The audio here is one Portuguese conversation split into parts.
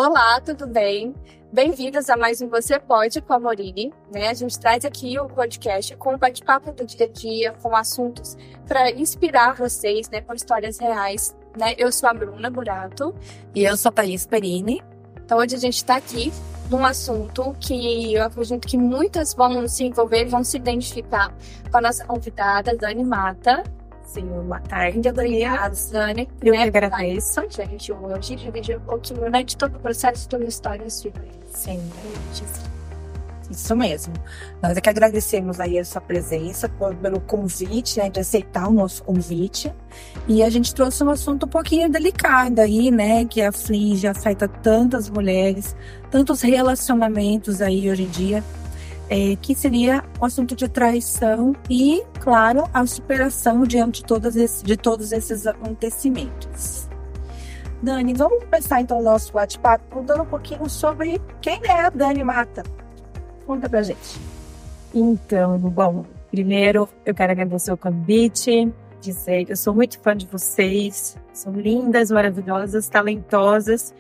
Olá, tudo bem? Bem-vindos a mais um Você Pode com a Morini, né? A gente traz aqui o podcast com o bate-papo do dia a dia, com assuntos para inspirar vocês, né? Com histórias reais, né? Eu sou a Bruna Burato. E eu sou a Thaís Perini. Então, hoje a gente está aqui num assunto que eu acredito que muitas vão se envolver, vão se identificar com a nossa convidada, Dani Mata. Sim, boa tarde. Obrigada, Dani. Eu que agradeço. Gente, hoje dividir um pouquinho, né, de todo o processo, de toda a história sua. Sim, isso mesmo. Nós é que agradecemos aí a sua presença, pelo convite, né, de aceitar o nosso convite. E a gente trouxe um assunto um pouquinho delicado aí, né, que aflige, afeta tantas mulheres, tantos relacionamentos aí hoje em dia, que seria o assunto de traição e, claro, a superação diante de todos esses acontecimentos. Dani, vamos começar então o nosso bate-papo contando um pouquinho sobre quem é a Dani Mata. Conta pra gente. Então, bom, primeiro eu quero agradecer o convite, dizer que eu sou muito fã de vocês, são lindas, maravilhosas, talentosas,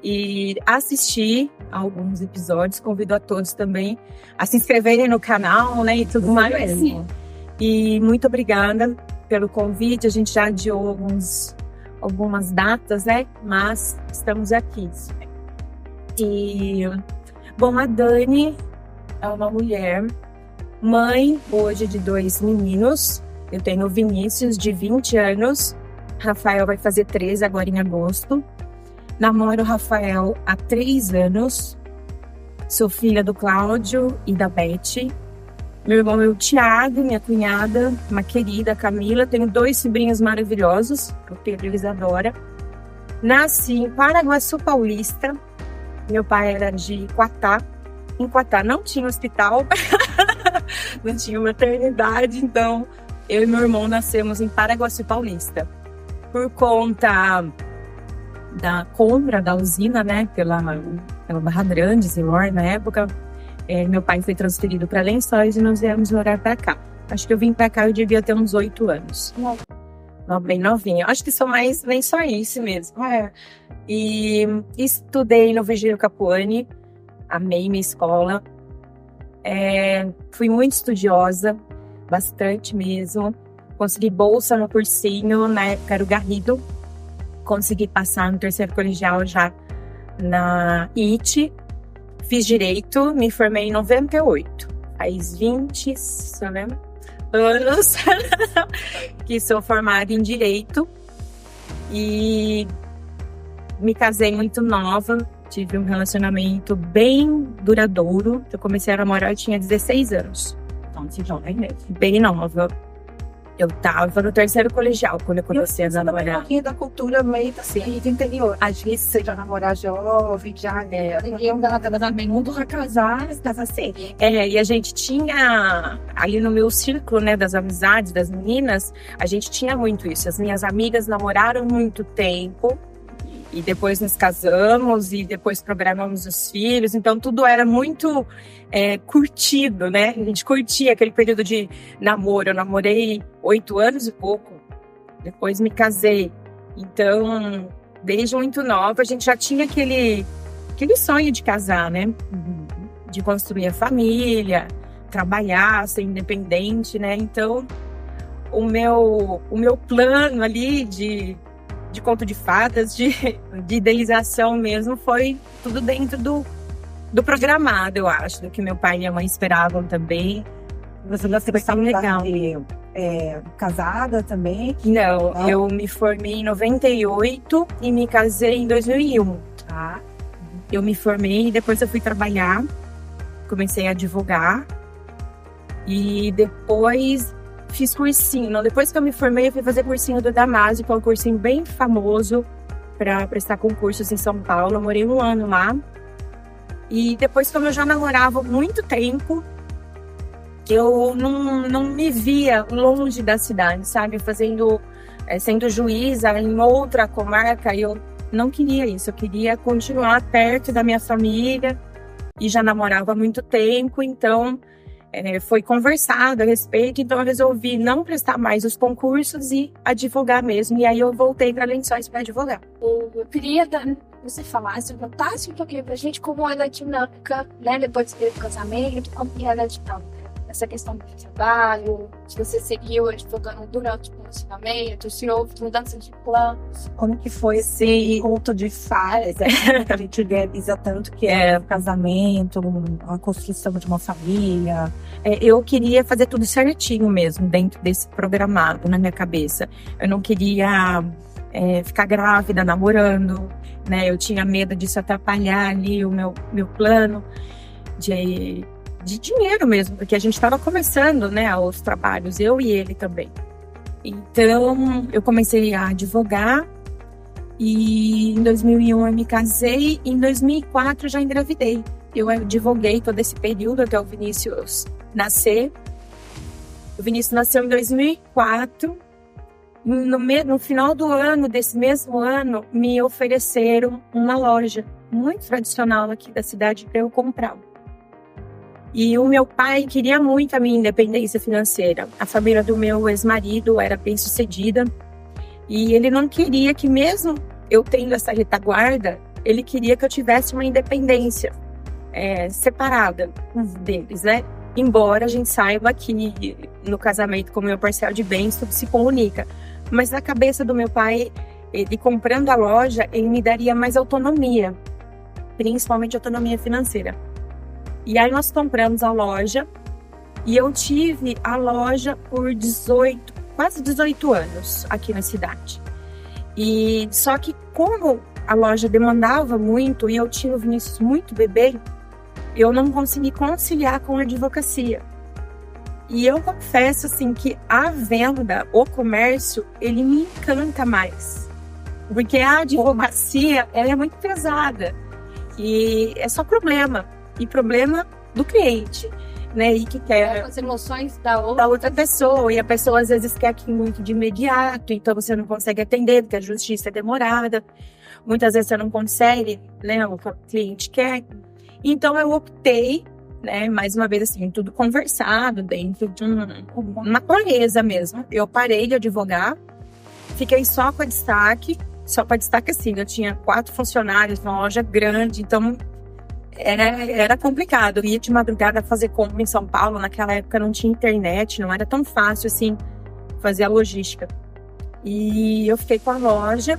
e assistir a alguns episódios, convido a todos também a se inscreverem no canal, né, e tudo mais. Mesmo. E muito obrigada pelo convite, a gente já adiou algumas datas, né, mas estamos aqui. E, bom, a Dani é uma mulher, mãe hoje de 2 meninos. Eu tenho o Vinícius, de 20 anos. Rafael vai fazer 13 agora em agosto. Namoro o Rafael há 3 anos. Sou filha do Cláudio e da Beth. Meu irmão é o Thiago, minha cunhada, uma querida Camila. Tenho 2 sobrinhos maravilhosos, o Pedro e a Isadora. Nasci em Paraguaçu Paulista. Meu pai era de Quatá. Em Quatá não tinha hospital, não tinha maternidade, então eu e meu irmão nascemos em Paraguaçu Paulista. Por conta da compra da usina, né, pela Barra Grande, Zilor, na época, meu pai foi transferido para Lençóis e nós viemos morar para cá. Acho que eu vim para cá, eu devia ter uns 8 anos. Bem novinha. Acho que sou mais lençóis mesmo. E estudei no Virgílio Capuani. Amei minha escola. Fui muito estudiosa, bastante mesmo. Consegui bolsa no cursinho, na época era o Garrido. Consegui passar no 3º colegial já na IT. Fiz Direito, me formei em 98. Faz 20 anos que sou formada em Direito. E me casei muito nova. Tive um relacionamento bem duradouro. Eu comecei a namorar, eu tinha 16 anos. Então, se jovem mesmo. Bem nova. Eu tava no 3º colegial quando eu comecei a namorar. Um pouquinho da cultura meio assim, do interior. A gente seja namorar jovem, já ninguém bem mundo vai casar, casa cedo. E a gente tinha, ali no meu círculo, né, das amizades, das meninas, a gente tinha muito isso. As minhas amigas namoraram muito tempo. E depois nos casamos e depois programamos os filhos. Então, tudo era muito curtido, né? A gente curtia aquele período de namoro. Eu namorei 8 anos e pouco. Depois me casei. Então, desde muito nova, a gente já tinha aquele sonho de casar, né? De construir a família, trabalhar, ser independente, né? Então, o meu plano ali de conto de fadas, de idealização mesmo, foi tudo dentro do programado, eu acho, do que meu pai e minha mãe esperavam também. Você estava legal. Casada também? Não, eu me formei em 98 e me casei em 2001. Tá. Eu me formei e depois eu fui trabalhar, comecei a advogar e depois fiz cursinho. Depois que eu me formei, eu fui fazer cursinho do Damásio, que é um cursinho bem famoso para prestar concursos em São Paulo. Eu morei 1 ano lá. E depois, como eu já namorava há muito tempo, eu não me via longe da cidade, sabe? Sendo juíza em outra comarca, eu não queria isso. Eu queria continuar perto da minha família e já namorava há muito tempo, então foi conversado a respeito, então eu resolvi não prestar mais os concursos e advogar mesmo. E aí eu voltei para Lençóis para advogar. Eu queria você falasse, contasse um pouquinho pra gente como era a dinâmica, né, depois do casamento, como era a dinâmica. Essa questão do trabalho, se você seguiu advogando durante o relacionamento, se houve mudança de planos. Como que foi esse ponto de falha, que a gente idealiza tanto que é o casamento, a construção de uma família? Eu queria fazer tudo certinho mesmo, dentro desse programado na minha cabeça. Eu não queria ficar grávida, namorando, né? Eu tinha medo disso atrapalhar ali o meu plano de dinheiro mesmo, porque a gente estava começando, né, os trabalhos, eu e ele também. Então, eu comecei a advogar e em 2001 eu me casei e em 2004 já engravidei. Eu advoguei todo esse período até o Vinícius nascer. O Vinícius nasceu em 2004. No final do ano, desse mesmo ano, me ofereceram uma loja muito tradicional aqui da cidade para eu comprar. E o meu pai queria muito a minha independência financeira. A família do meu ex-marido era bem-sucedida. E ele não queria que, mesmo eu tendo essa retaguarda, ele queria que eu tivesse uma independência separada deles, né? Embora a gente saiba que no casamento com o meu parceiro de bens tudo se comunica. Mas na cabeça do meu pai, ele comprando a loja, ele me daria mais autonomia. Principalmente autonomia financeira. E aí nós compramos a loja e eu tive a loja por quase 18 anos aqui na cidade. E só que como a loja demandava muito e eu tinha o Vinícius muito bebê, eu não consegui conciliar com a advocacia. E eu confesso assim que a venda, o comércio, ele me encanta mais. Porque a advocacia, ela é muito pesada e é só problema. E problema do cliente, né? E que quer as emoções da outra pessoa. E a pessoa às vezes quer aquilo muito de imediato, então você não consegue atender, porque a justiça é demorada. Muitas vezes você não consegue, né? O que o cliente quer. Então eu optei, né? Mais uma vez assim, tudo conversado, dentro de uma clareza mesmo. Eu parei de advogar, fiquei só com a destaque. Só para destaque assim, eu tinha 4 funcionários, uma loja grande, então era complicado. Eu ia de madrugada fazer compra em São Paulo. Naquela época não tinha internet, não era tão fácil assim fazer a logística. E eu fiquei com a loja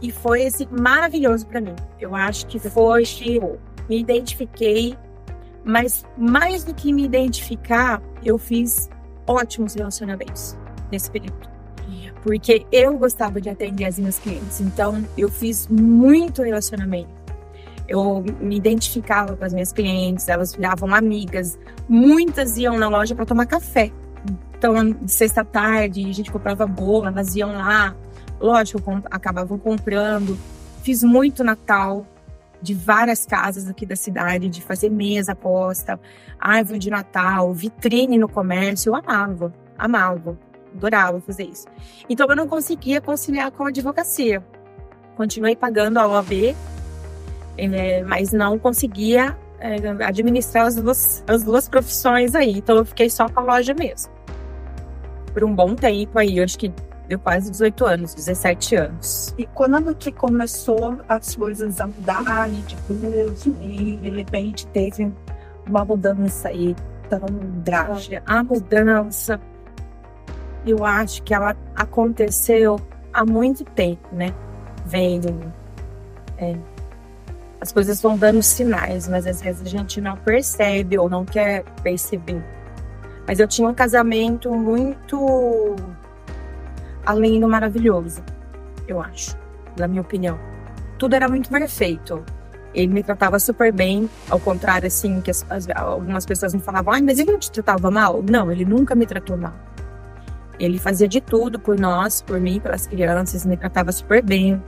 e foi assim, maravilhoso para mim. Eu acho que foi que me identifiquei, mas mais do que me identificar, eu fiz ótimos relacionamentos nesse período. Porque eu gostava de atender as minhas clientes, então eu fiz muito relacionamento. Eu me identificava com as minhas clientes, elas viravam amigas. Muitas iam na loja para tomar café. Então, de sexta à tarde, a gente comprava bolo, elas iam lá. Lógico, acabavam comprando. Fiz muito Natal de várias casas aqui da cidade, de fazer mesa posta, árvore de Natal, vitrine no comércio. Eu amava, adorava fazer isso. Então, eu não conseguia conciliar com a advocacia. Continuei pagando a OAB, mas não conseguia administrar as duas profissões aí. Então eu fiquei só com a loja mesmo. Por um bom tempo aí, eu acho que deu quase 18 anos, 17 anos. E quando que começou as coisas a mudarem, e de repente teve uma mudança aí tão drástica? A mudança, eu acho que ela aconteceu há muito tempo, né? As coisas vão dando sinais, mas às vezes a gente não percebe ou não quer perceber. Mas eu tinha um casamento muito além do maravilhoso, eu acho, na minha opinião. Tudo era muito perfeito. Ele me tratava super bem, ao contrário, assim, que algumas pessoas me falavam, mas ele não te tratava mal? Não, ele nunca me tratou mal. Ele fazia de tudo por nós, por mim, pelas crianças, me tratava super bem.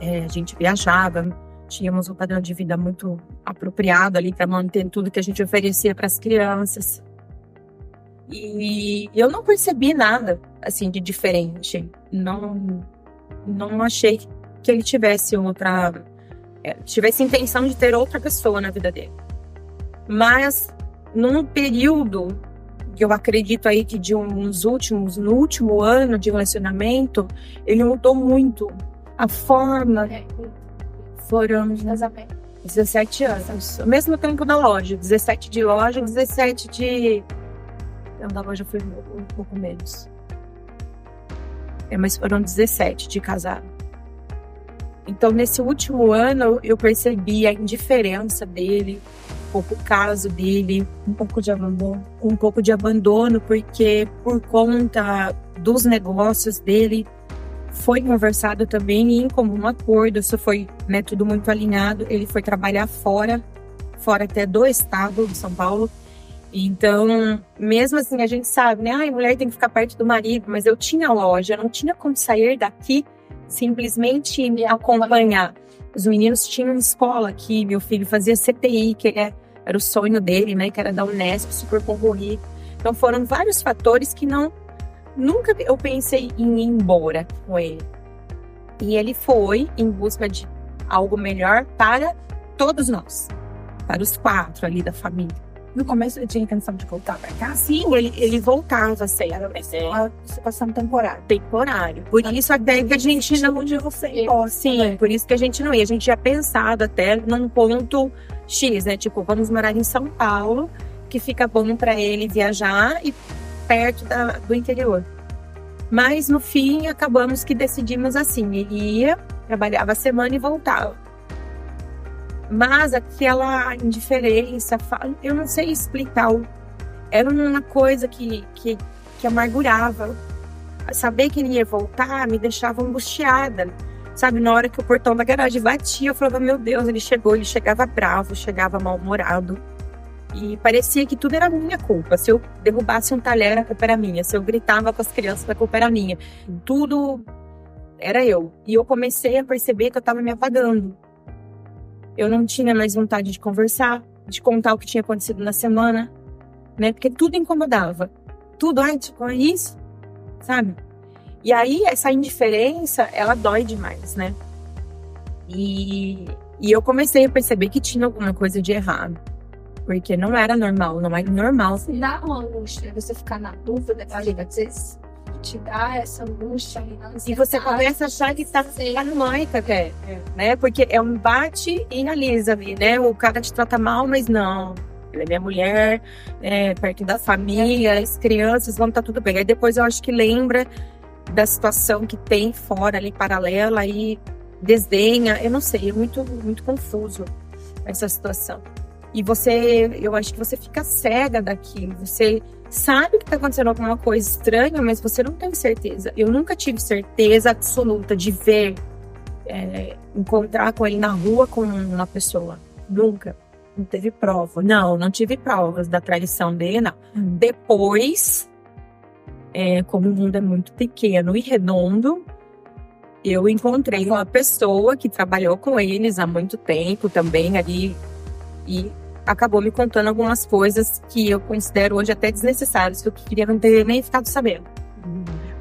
A gente viajava, tínhamos um padrão de vida muito apropriado ali para manter tudo que a gente oferecia para as crianças. E eu não percebi nada assim de diferente. Não achei que ele tivesse intenção de ter outra pessoa na vida dele. Mas num período que eu acredito aí que no último ano de relacionamento, ele mudou muito A forma foram Casamento. 17 anos. Ao mesmo tempo da loja. 17 de loja, 17 de... Não, da loja foi um pouco menos. Mas foram 17 de casado. Então, nesse último ano, eu percebi a indiferença dele, um pouco o caso dele, Um pouco de abandono. um pouco de abandono, porque por conta dos negócios dele, foi conversado também em comum acordo, isso foi, né, tudo muito alinhado. Ele foi trabalhar fora até do estado de São Paulo. Então, mesmo assim, a gente sabe, né? A mulher tem que ficar perto do marido, mas eu tinha loja, eu não tinha como sair daqui, simplesmente me acompanhar. Os meninos tinham escola aqui, meu filho fazia CTI, que era o sonho dele, né? Que era da Unesp, super concorrido. Então, foram vários fatores que nunca eu pensei em ir embora com ele. E ele foi em busca de algo melhor para todos nós, para os 4 ali da família. No começo ele tinha intenção de voltar pra cá? Sim, ele voltava sempre. Era uma situação temporária. Temporário. Por isso até que a gente não... Onde você Sim, por isso que a gente não ia. A gente tinha pensado até num ponto X, né? Tipo, vamos morar em São Paulo, que fica bom para ele viajar e perto do interior. Mas no fim, acabamos que decidimos assim. Ele ia, trabalhava a semana e voltava. Mas aquela indiferença, eu não sei explicar. Era uma coisa que amargurava. Saber que ele ia voltar me deixava angustiada. Sabe, na hora que o portão da garagem batia, eu falava, meu Deus, ele chegava bravo, chegava mal-humorado. E parecia que tudo era minha culpa. Se eu derrubasse um talher, a culpa era minha. Se eu gritava com as crianças, a culpa era minha. Tudo era eu. E eu comecei a perceber que eu estava me apagando. Eu não tinha mais vontade de conversar, de contar o que tinha acontecido na semana, né? Porque tudo incomodava. Tudo, tipo, é isso, sabe? E aí, essa indiferença, ela dói demais, né? E eu comecei a perceber que tinha alguma coisa de errado. Porque não era normal, não é normal. Dá uma angústia você ficar na dúvida, às vezes te dá essa angústia. E você começa a achar que tá paranoica até, né? Porque é um bate e analisa ali, né? O cara te trata mal, mas não. Ela é minha mulher, perto da família, as crianças, vão estar tudo bem. Aí depois eu acho que lembra da situação que tem fora ali, paralela, e desdenha. Eu não sei, é muito, muito confuso essa situação. E eu acho que você fica cega daquilo. Você sabe que tá acontecendo alguma coisa estranha, mas você não tem certeza. Eu nunca tive certeza absoluta de ver, encontrar com ele na rua com uma pessoa. Nunca. Não teve prova. Não tive provas da traição dele, não. Depois, como o mundo é muito pequeno e redondo, eu encontrei uma pessoa que trabalhou com eles há muito tempo também ali e acabou me contando algumas coisas que eu considero hoje até desnecessárias, que eu queria não ter nem ficado sabendo.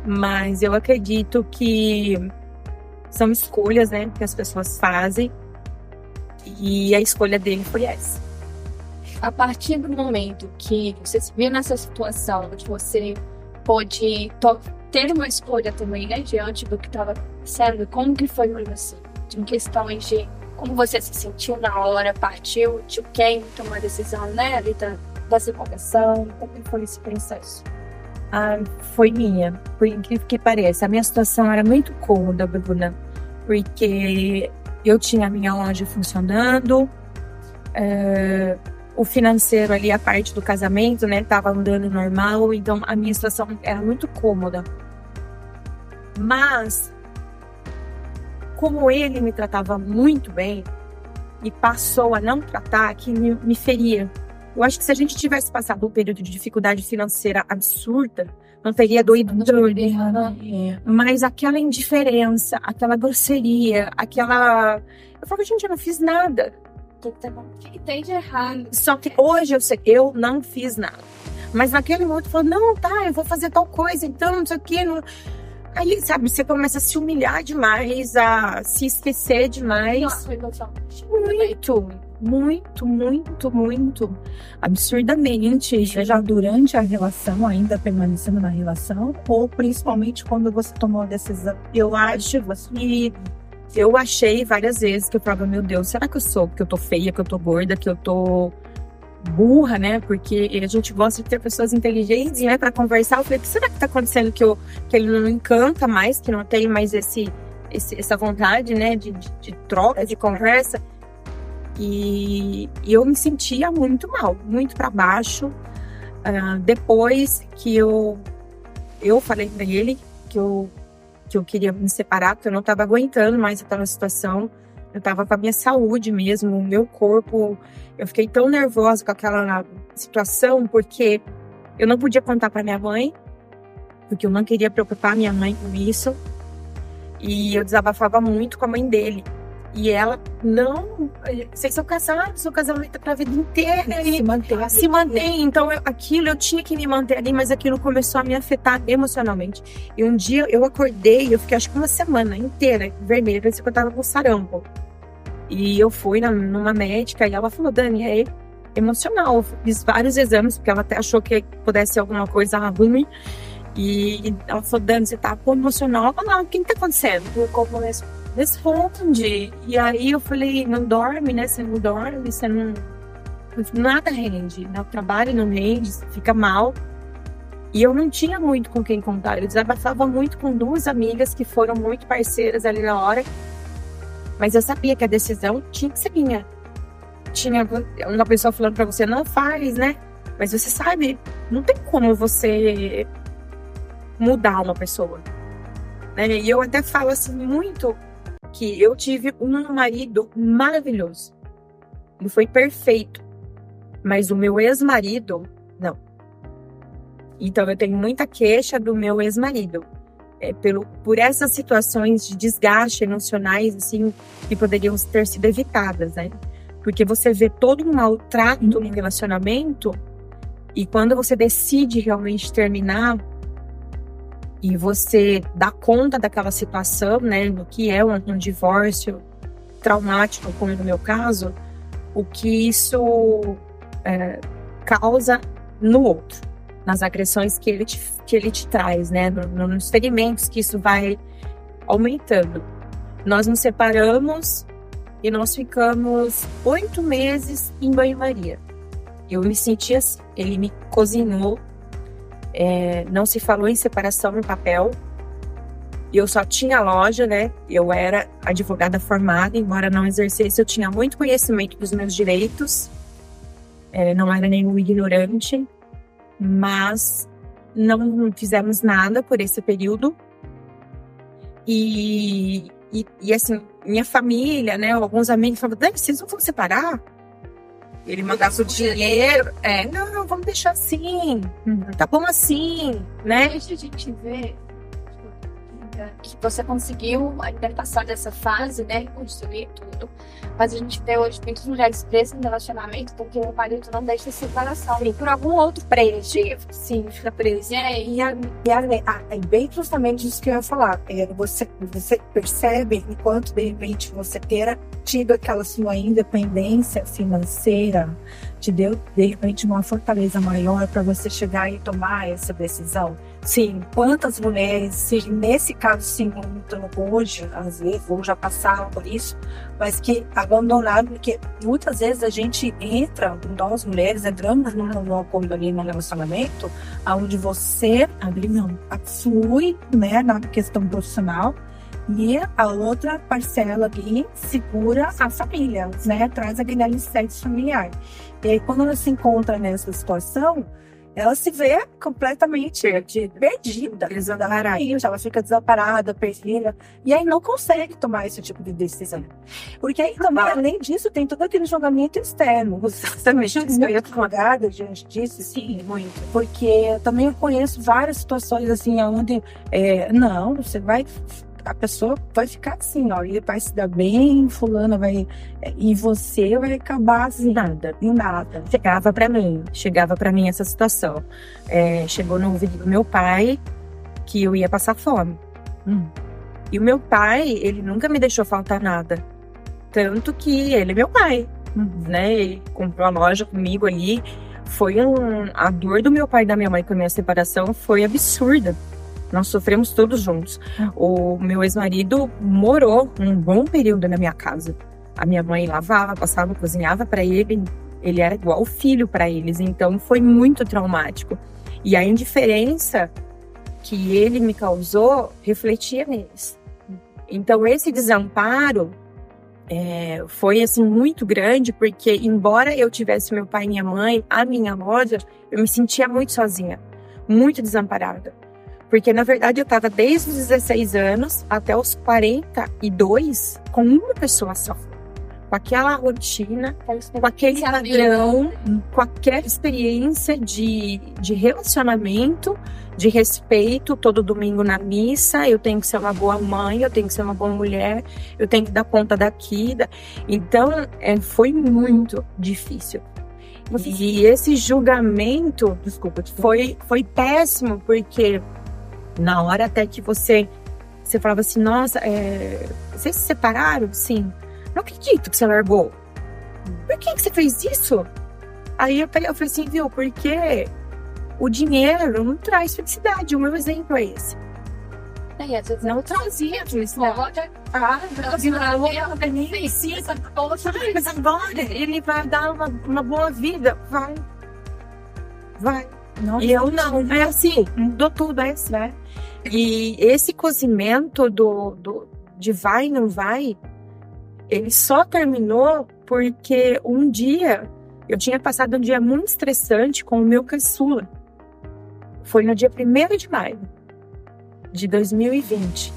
Mas eu acredito que são escolhas, né, que as pessoas fazem, e a escolha dele foi essa. A partir do momento que você se viu nessa situação, onde você pôde ter uma escolha também, né, diante do que estava acontecendo, como que foi para você? De questões de como você se sentiu na hora, partiu de quem tomou a decisão, né, ali da separação, como foi esse processo? Foi minha, por incrível que pareça. A minha situação era muito cômoda, Bruna, porque eu tinha a minha loja funcionando, o financeiro ali, a parte do casamento, né, tava andando normal, então a minha situação era muito cômoda. Mas, como ele me tratava muito bem e passou a não tratar, que me feria. Eu acho que se a gente tivesse passado um período de dificuldade financeira absurda, não teria doído. Mas aquela indiferença, aquela grosseria, eu falo, gente, eu não fiz nada. O que tem de errado? Só que hoje eu sei, eu não fiz nada. Mas naquele momento eu falo, não, tá, eu vou fazer tal coisa, então, não sei o que. Não... Aí, sabe, você começa a se humilhar demais, a se esquecer demais. Muito. Absurdamente. Seja durante a relação, ainda permanecendo na relação, ou principalmente quando você tomou a decisão? Eu acho que eu achei várias vezes que eu falava, meu Deus, será que eu sou? Que eu tô feia, que eu tô gorda, que eu tô burra, né? Porque a gente gosta de ter pessoas inteligentes, né? Pra conversar. Eu falei, o que será que tá acontecendo? Que ele não encanta mais, que não tem mais essa vontade, né? De troca, de conversa. E eu me sentia muito mal, muito pra baixo. Depois que eu falei pra ele que eu queria me separar, porque eu não tava aguentando mais aquela situação. Eu tava com a minha saúde mesmo, o meu corpo. Eu fiquei tão nervosa com aquela situação, porque eu não podia contar pra minha mãe, porque eu não queria preocupar minha mãe com isso. E eu desabafava muito com a mãe dele. E ela, não, vocês são casados, o casamento é pra vida inteira. E se mantém. Então, eu tinha que me manter ali, mas aquilo começou a me afetar emocionalmente. E um dia eu acordei, eu fiquei acho que uma semana inteira vermelha, parecia que eu tava com sarampo. E eu fui numa médica e ela falou, Dani, é emocional. Eu fiz vários exames, porque ela até achou que pudesse ser alguma coisa ruim. E ela falou, Dani, você tá emocional? Eu falei, não, o que tá acontecendo? O corpo responde. E aí eu falei, não dorme, né? Você não dorme, você não... Nada rende, né? O trabalho não rende, você fica mal. E eu não tinha muito com quem contar. Eu desabafava muito com 2 amigas que foram muito parceiras ali na hora. Mas eu sabia que a decisão tinha que ser minha. Tinha uma pessoa falando pra você, não faz, né? Mas você sabe, não tem como você mudar uma pessoa. Né? E eu até falo assim muito que eu tive um marido maravilhoso. Ele foi perfeito. Mas o meu ex-marido, não. Então eu tenho muita queixa do meu ex-marido. Por essas situações de desgaste emocionais, assim, que poderiam ter sido evitadas, né? Porque você vê todo um maltrato no relacionamento e quando você decide realmente terminar e você dá conta daquela situação, né, do que é um divórcio traumático, como no meu caso, o que isso causa no outro, nas agressões que ele te traz, né, nos ferimentos que isso vai aumentando. Nós nos separamos e nós ficamos 8 meses em banho-maria. Eu me senti assim, ele me cozinhou, não se falou em separação no papel. Eu só tinha loja, né? Eu era advogada formada, embora não exercesse, eu tinha muito conhecimento dos meus direitos. Não era nenhum ignorante, mas não fizemos nada por esse período. E assim, minha família, né? Alguns amigos falavam, Dani, vocês não vão separar? Ele mandava o dinheiro. Não, vamos deixar assim. Tá bom assim, né? Deixa a gente ver que você conseguiu ainda passar dessa fase, né? Construir tudo. Mas a gente vê hoje muitas mulheres presas em relacionamento porque o marido não deixa a separação. Sim. Por algum outro prejudicado. Sim, fica preso. É bem justamente isso que eu ia falar. Você percebe, enquanto de repente você ter tido aquela sua independência financeira, te deu de repente uma fortaleza maior para você chegar e tomar essa decisão. Sim, quantas mulheres, nesse caso se encontram hoje, às vezes, ou já passaram por isso, mas que abandonaram, porque muitas vezes a gente entra, nós mulheres entramos num acordo ali no relacionamento, onde você flui, né, na questão profissional, e a outra parcela ali segura a família, né, traz aquele alicerce familiar. E aí quando ela se encontra nessa situação, ela se vê completamente perdida. Ela fica desamparada, perdida. E aí não consegue tomar esse tipo de decisão. Porque aí também, além disso, tem todo aquele julgamento externo. Você também muito advogada diante disso? Sim, muito. Porque eu também conheço várias situações assim, onde a pessoa vai ficar assim, ó, ele vai se dar bem, fulana vai, e você vai acabar assim, nada. Chegava pra mim essa situação. Chegou no ouvido do meu pai que eu ia passar fome. E o meu pai, ele nunca me deixou faltar nada. Tanto que ele é meu pai, né? Ele comprou a loja comigo ali. A dor do meu pai e da minha mãe com a minha separação foi absurda. Nós sofremos todos juntos. O meu ex-marido morou um bom período na minha casa. A minha mãe lavava, passava, cozinhava para ele. Ele era igual filho para eles. Então, foi muito traumático. E a indiferença que ele me causou refletia neles. Então, esse desamparo foi assim muito grande, porque embora eu tivesse meu pai e minha mãe, a minha loja, eu me sentia muito sozinha, muito desamparada. Porque, na verdade, eu estava desde os 16 anos até os 42 com uma pessoa só. Com aquela rotina, com aquele padrão, com aquela experiência de relacionamento, de respeito, todo domingo na missa, eu tenho que ser uma boa mãe, eu tenho que ser uma boa mulher, eu tenho que dar conta daqui. Então, foi muito difícil. E esse julgamento, desculpa, foi péssimo, porque na hora até que você falava assim, nossa, vocês se separaram? Sim. Não acredito que você largou. Por que você fez isso? Aí eu falei assim, viu, porque o dinheiro não traz felicidade. O meu exemplo é esse. Não trazia felicidade. Mas agora ele vai dar uma boa vida. Vai. Nossa, e eu não. É assim, mudou tudo, né? E esse cozimento de vai, não vai, ele só terminou porque um dia, eu tinha passado um dia muito estressante com o meu caçula. Foi no dia 1º de maio de 2020.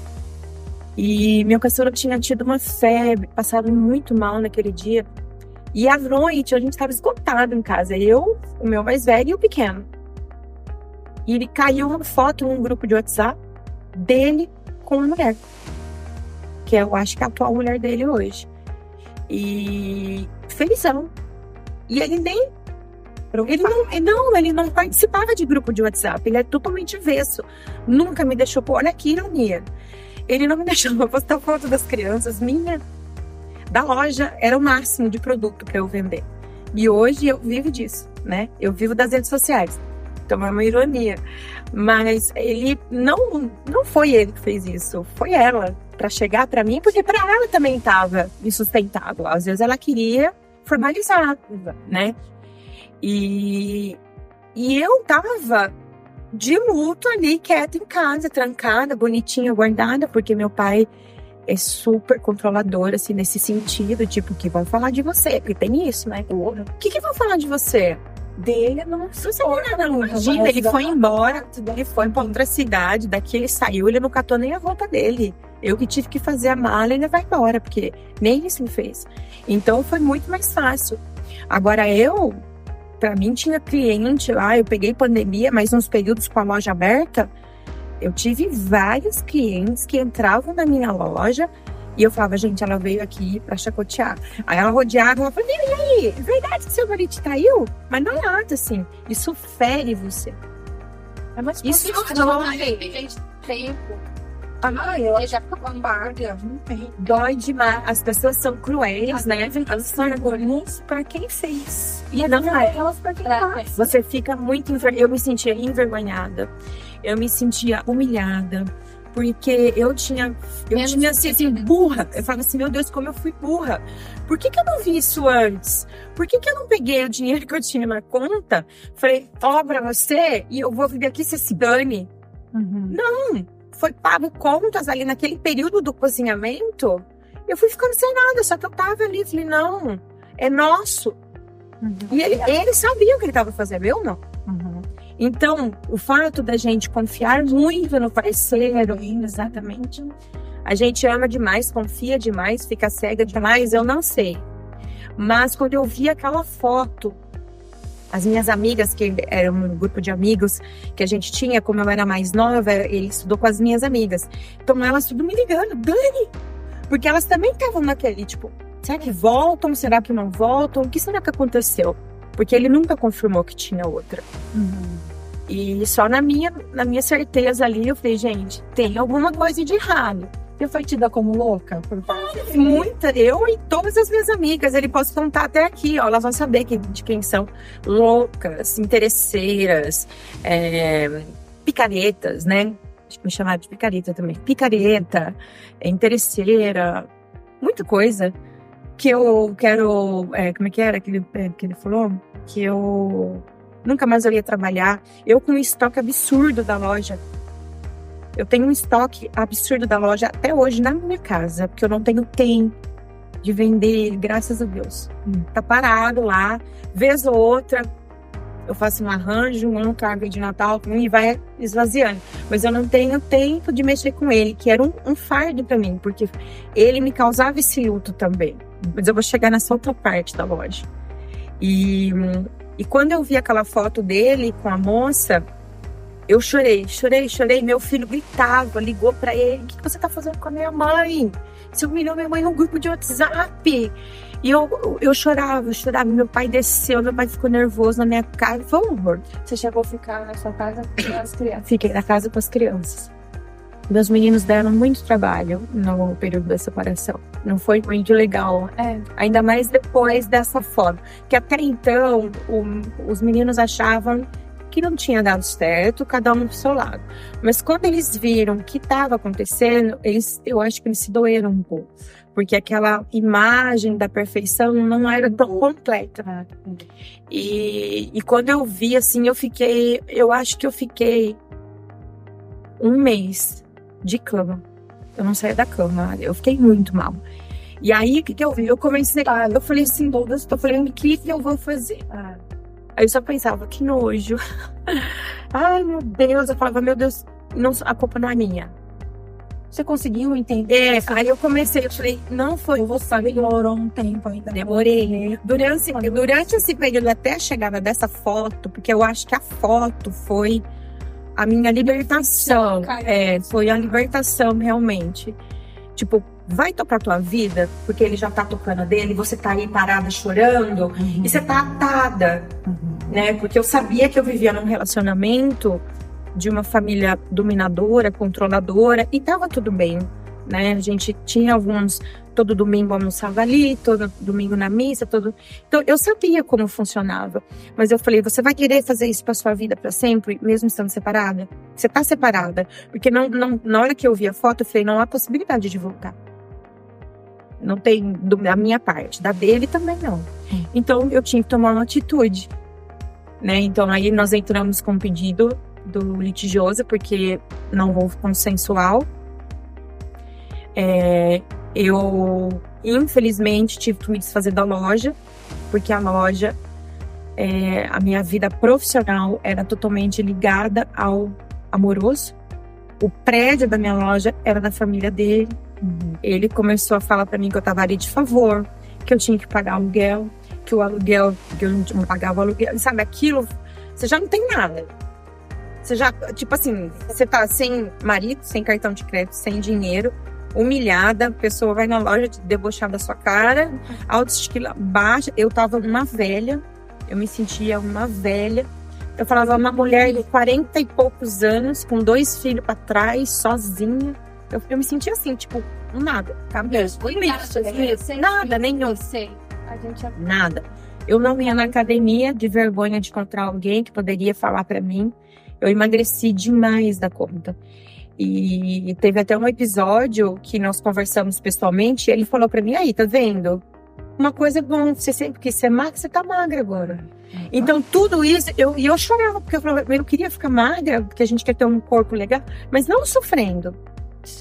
E meu caçula tinha tido uma febre, passado muito mal naquele dia. E à noite a gente estava esgotado em casa. Eu, o meu mais velho e o pequeno. E ele caiu uma foto num grupo de WhatsApp dele com uma mulher. Que eu acho que é a atual mulher dele hoje. E felizão. E ele nem... Ele não participava de grupo de WhatsApp. Ele é totalmente avesso. Nunca me deixou... Olha que ironia. Ele não me deixou postar foto das crianças. Da loja era o máximo de produto para eu vender. E hoje eu vivo disso, né? Eu vivo das redes sociais. Então é uma ironia. Mas ele não foi ele que fez isso. Foi ela. Para chegar para mim, porque para ela também estava insustentável. Às vezes ela queria formalizar, né? E eu tava de luto ali, quieta em casa, trancada, bonitinha, guardada, porque meu pai é super controlador, assim, nesse sentido, tipo, que vão falar de você, porque tem isso, né? O que vão falar de você? Dele, não sabia nada, imagina, ele foi embora, ele foi pra outra cidade, daqui ele saiu, ele não catou nem a roupa dele. Eu que tive que fazer a mala e ele vai embora, porque nem isso ele fez. Então foi muito mais fácil. Agora pra mim tinha cliente lá, eu peguei pandemia, mas nos períodos com a loja aberta, eu tive vários clientes que entravam na minha loja e eu falava, gente, ela veio aqui pra chacotear. Aí ela rodeava, ela falava, e aí, é verdade que seu marido traiu? Mas não é nada, assim, isso fere você. Mas isso já ficou com barga. Dói demais. As pessoas são cruéis, né? Elas são orgulhosas para quem fez. E não é elas para quem faz. Você fica muito... Eu me sentia envergonhada. Eu me sentia humilhada. Porque eu tinha assim, burra. Eu falava assim, meu Deus, como eu fui burra. Por que eu não vi isso antes? Por que eu não peguei o dinheiro que eu tinha na conta? Falei, pra você, e eu vou viver aqui, você se dane. Uhum. Não. Foi pago contas ali naquele período do cozinhamento. Eu fui ficando sem nada, só que eu tava ali. Falei, não, é nosso. Uhum. E ele sabia o que ele estava fazendo, eu não. Uhum. Então, o fato da gente confiar muito no parceiro, exatamente. A gente ama demais, confia demais, fica cega demais, eu não sei. Mas quando eu vi aquela foto, as minhas amigas, que eram um grupo de amigos que a gente tinha, como eu era mais nova, ele estudou com as minhas amigas. Então elas tudo me ligando, Dani! Porque elas também estavam naquele, tipo, será que voltam? Será que não voltam? O que será que aconteceu? Porque ele nunca confirmou que tinha outra. Uhum. E só na minha certeza ali, eu falei, gente, tem alguma coisa de errado. Você foi tida como louca? Muita, eu e todas as minhas amigas, ele pode contar até aqui, ó, elas vão saber de quem são. Loucas, interesseiras, picaretas, né? Me chamava de picareta também. Picareta, interesseira, muita coisa. Que eu quero... como é que era que ele falou? Que eu nunca mais eu ia trabalhar. Eu com um estoque absurdo da loja. Eu tenho um estoque absurdo da loja até hoje na minha casa. Porque eu não tenho tempo de vender ele, graças a Deus. Tá parado lá. Vez ou outra, eu faço um arranjo, um cargo de Natal e vai esvaziando. Mas eu não tenho tempo de mexer com ele, que era um fardo pra mim. Porque ele me causava esse luto também. Mas eu vou chegar nessa outra parte da loja. E quando eu vi aquela foto dele com a moça, eu chorei. Meu filho gritava, ligou pra ele: o que você tá fazendo com a minha mãe? Você humilhou minha mãe no grupo de WhatsApp. E eu chorava. Meu pai desceu, meu pai ficou nervoso na minha casa. Foi um horror. Você chegou a ficar na sua casa com as crianças? Fiquei na casa com as crianças. Meus meninos deram muito trabalho no período da separação. Não foi muito legal. Ainda mais depois dessa foto. Que até então, os meninos achavam que não tinha dado certo, cada um pro seu lado. Mas quando eles viram o que estava acontecendo, eu acho que eles se doeram um pouco. Porque aquela imagem da perfeição não era tão completa. E quando eu vi, assim, eu acho que eu fiquei um mês de cama. Eu não saía da cama, eu fiquei muito mal. E aí, o que eu vi? Eu comecei, eu falei assim, tô falando, o que eu vou fazer? Aí eu só pensava, que nojo. Ai, meu Deus, eu falava, meu Deus, a culpa não é minha. Você conseguiu entender? Aí eu comecei, eu falei, não foi você. Demorou um tempo ainda. Demorei. Durante esse período, até a chegada dessa foto, porque eu acho que a foto foi a minha libertação. Foi a libertação, realmente. Tipo, vai tocar tua vida, porque ele já tá tocando a dele, você tá aí parada chorando, e você tá atada, né? Porque eu sabia que eu vivia num relacionamento de uma família dominadora, controladora, e tava tudo bem, né? A gente tinha todo domingo almoçava ali, todo domingo na missa, Então, eu sabia como funcionava. Mas eu falei, você vai querer fazer isso pra sua vida pra sempre, mesmo estando separada? Você tá separada. Porque na hora que eu vi a foto, eu falei, não há possibilidade de voltar. Não tem da minha parte, da dele também não. Então, eu tinha que tomar uma atitude, né? Então, aí nós entramos com um pedido do litigioso, porque não houve consensual. Eu, infelizmente, tive que me desfazer da loja, porque a loja, a minha vida profissional era totalmente ligada ao amoroso. O prédio da minha loja era da família dele. Ele começou a falar pra mim que eu tava ali de favor, que eu tinha que pagar aluguel, que o aluguel, que eu não pagava o aluguel. Sabe, aquilo, você já não tem nada. Você já, tipo assim, você tá sem marido, sem cartão de crédito, sem dinheiro, humilhada, a pessoa vai na loja te debochar da sua cara, autoestima baixa. Eu tava uma velha, eu me sentia uma velha. Eu falava, uma mulher de 40 e poucos anos, com 2 filhos pra trás, sozinha. Eu me sentia assim, tipo, nada. Nada, nenhum. Nada. Eu não ia na academia de vergonha de encontrar alguém que poderia falar pra mim. Eu emagreci demais da conta. E teve até um episódio que nós conversamos pessoalmente, e ele falou pra mim, aí, tá vendo? Uma coisa é bom, você sempre quis ser magra, você tá magra agora. Então, tudo isso, eu chorava, porque eu queria ficar magra, porque a gente quer ter um corpo legal, mas não sofrendo.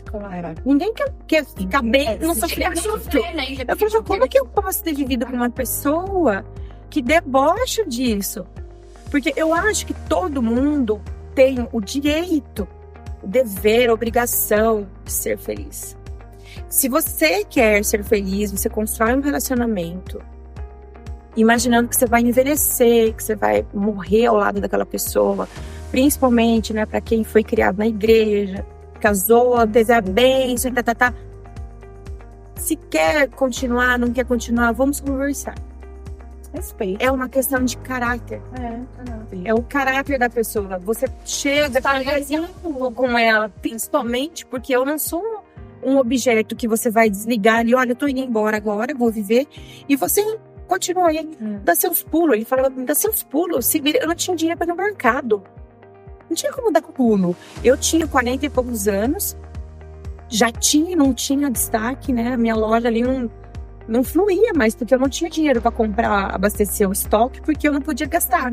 Claro. Ninguém quer ficar bem, não sofrer. Eu falei, como é que eu posso ter vivido com uma pessoa que debocha disso? Porque eu acho que todo mundo tem o direito, o dever, a obrigação de ser feliz. Se você quer ser feliz, você constrói um relacionamento, imaginando que você vai envelhecer, que você vai morrer ao lado daquela pessoa, principalmente, né, para quem foi criado na igreja, casou, teve a bênção, Se quer continuar, não quer continuar, vamos conversar. Respeito. É uma questão de caráter. É o caráter da pessoa. Você chega com ela, principalmente porque eu não sou um objeto que você vai desligar e olha, eu tô indo embora agora, vou viver, e você continua aí, dá seus pulos. Ele falava, dá seus pulos, se vira. Eu não tinha dinheiro para ir no mercado. Não tinha como dar pulo. Eu tinha 40 e poucos anos, não tinha destaque, né? A minha loja ali não fluía mais, porque eu não tinha dinheiro para comprar, abastecer o estoque, porque eu não podia gastar.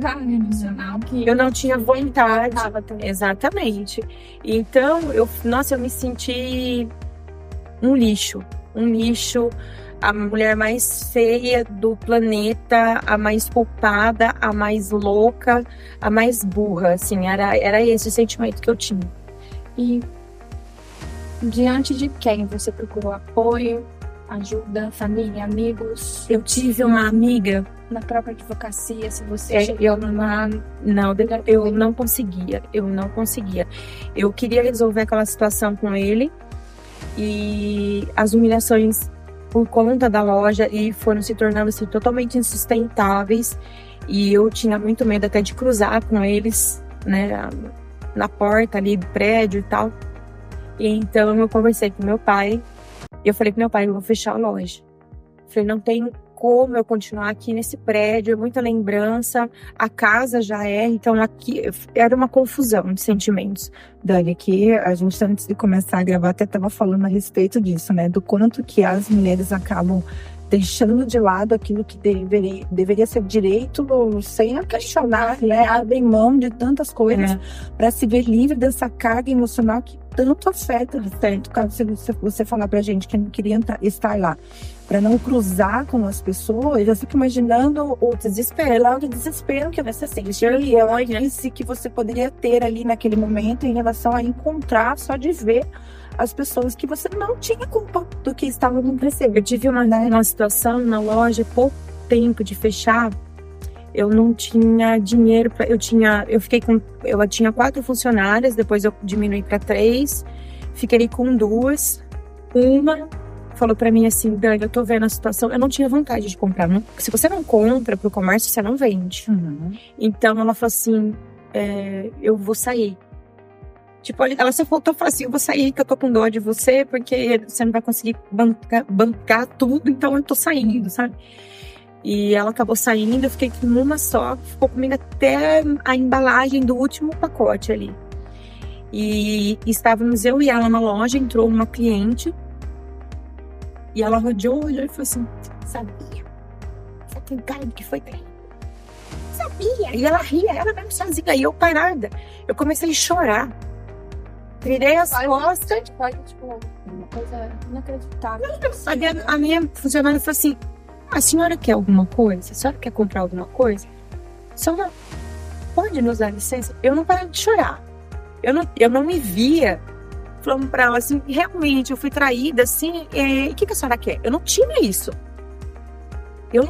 Eu não tinha vontade. Exatamente. Então, eu me senti um lixo. A mulher mais feia do planeta, a mais culpada, a mais louca, a mais burra, assim, era esse o sentimento que eu tinha. E diante de quem você procurou apoio, ajuda, família, amigos? Eu tive uma amiga na própria advocacia, se você eu não conseguia. Eu queria resolver aquela situação com ele e as humilhações por conta da loja e foram se tornando assim, totalmente insustentáveis, e eu tinha muito medo até de cruzar com eles, né, na porta ali do prédio e tal. E então eu conversei com meu pai e eu falei pro meu pai, eu vou fechar a loja. Eu falei, não tem como eu continuar aqui nesse prédio, é muita lembrança, a casa já então aqui era uma confusão de sentimentos. Dani, aqui a gente, antes de começar a gravar, até estava falando a respeito disso, né, do quanto que as mulheres acabam deixando de lado aquilo que deveria ser direito, sem questionar, né, abrem mão de tantas coisas para se ver livre dessa carga emocional que tanto afeta, de certo, caso você falar pra gente que não queria estar lá, para não cruzar com as pessoas, eu fico imaginando o desespero que você sente, e que você poderia ter ali naquele momento em relação a encontrar, só de ver as pessoas que você não tinha culpa do que estava acontecendo. Eu tive uma situação na loja, pouco tempo de fechar, eu não tinha dinheiro eu tinha 4 funcionárias, depois eu diminui para 3, fiquei com 2, uma falou para mim assim, Dani, eu tô vendo a situação, eu não tinha vontade de comprar, não, se você não compra pro comércio, você não vende. Então ela falou assim, eu vou sair. Tipo, ela só faltou falar assim, eu vou sair, que eu tô com dó de você, porque você não vai conseguir bancar tudo, então eu tô saindo, sabe? E ela acabou saindo, eu fiquei com uma só, ficou comigo até a embalagem do último pacote ali. E estávamos eu e ela na loja, entrou uma cliente, e ela olhou e falou assim, sabia? Você tem cara de que foi bem? Sabia? E ela ria, ela mesmo sozinha, e eu parada. Eu comecei a chorar. Virei as costas. Tipo, uma coisa inacreditável. A minha funcionária falou assim, a senhora quer alguma coisa? A senhora quer comprar alguma coisa? A senhora pode nos dar licença? Eu não parei de chorar. Eu não me via. Falando pra ela assim, realmente, eu fui traída, assim, o que a senhora quer? Eu não tinha isso. Eu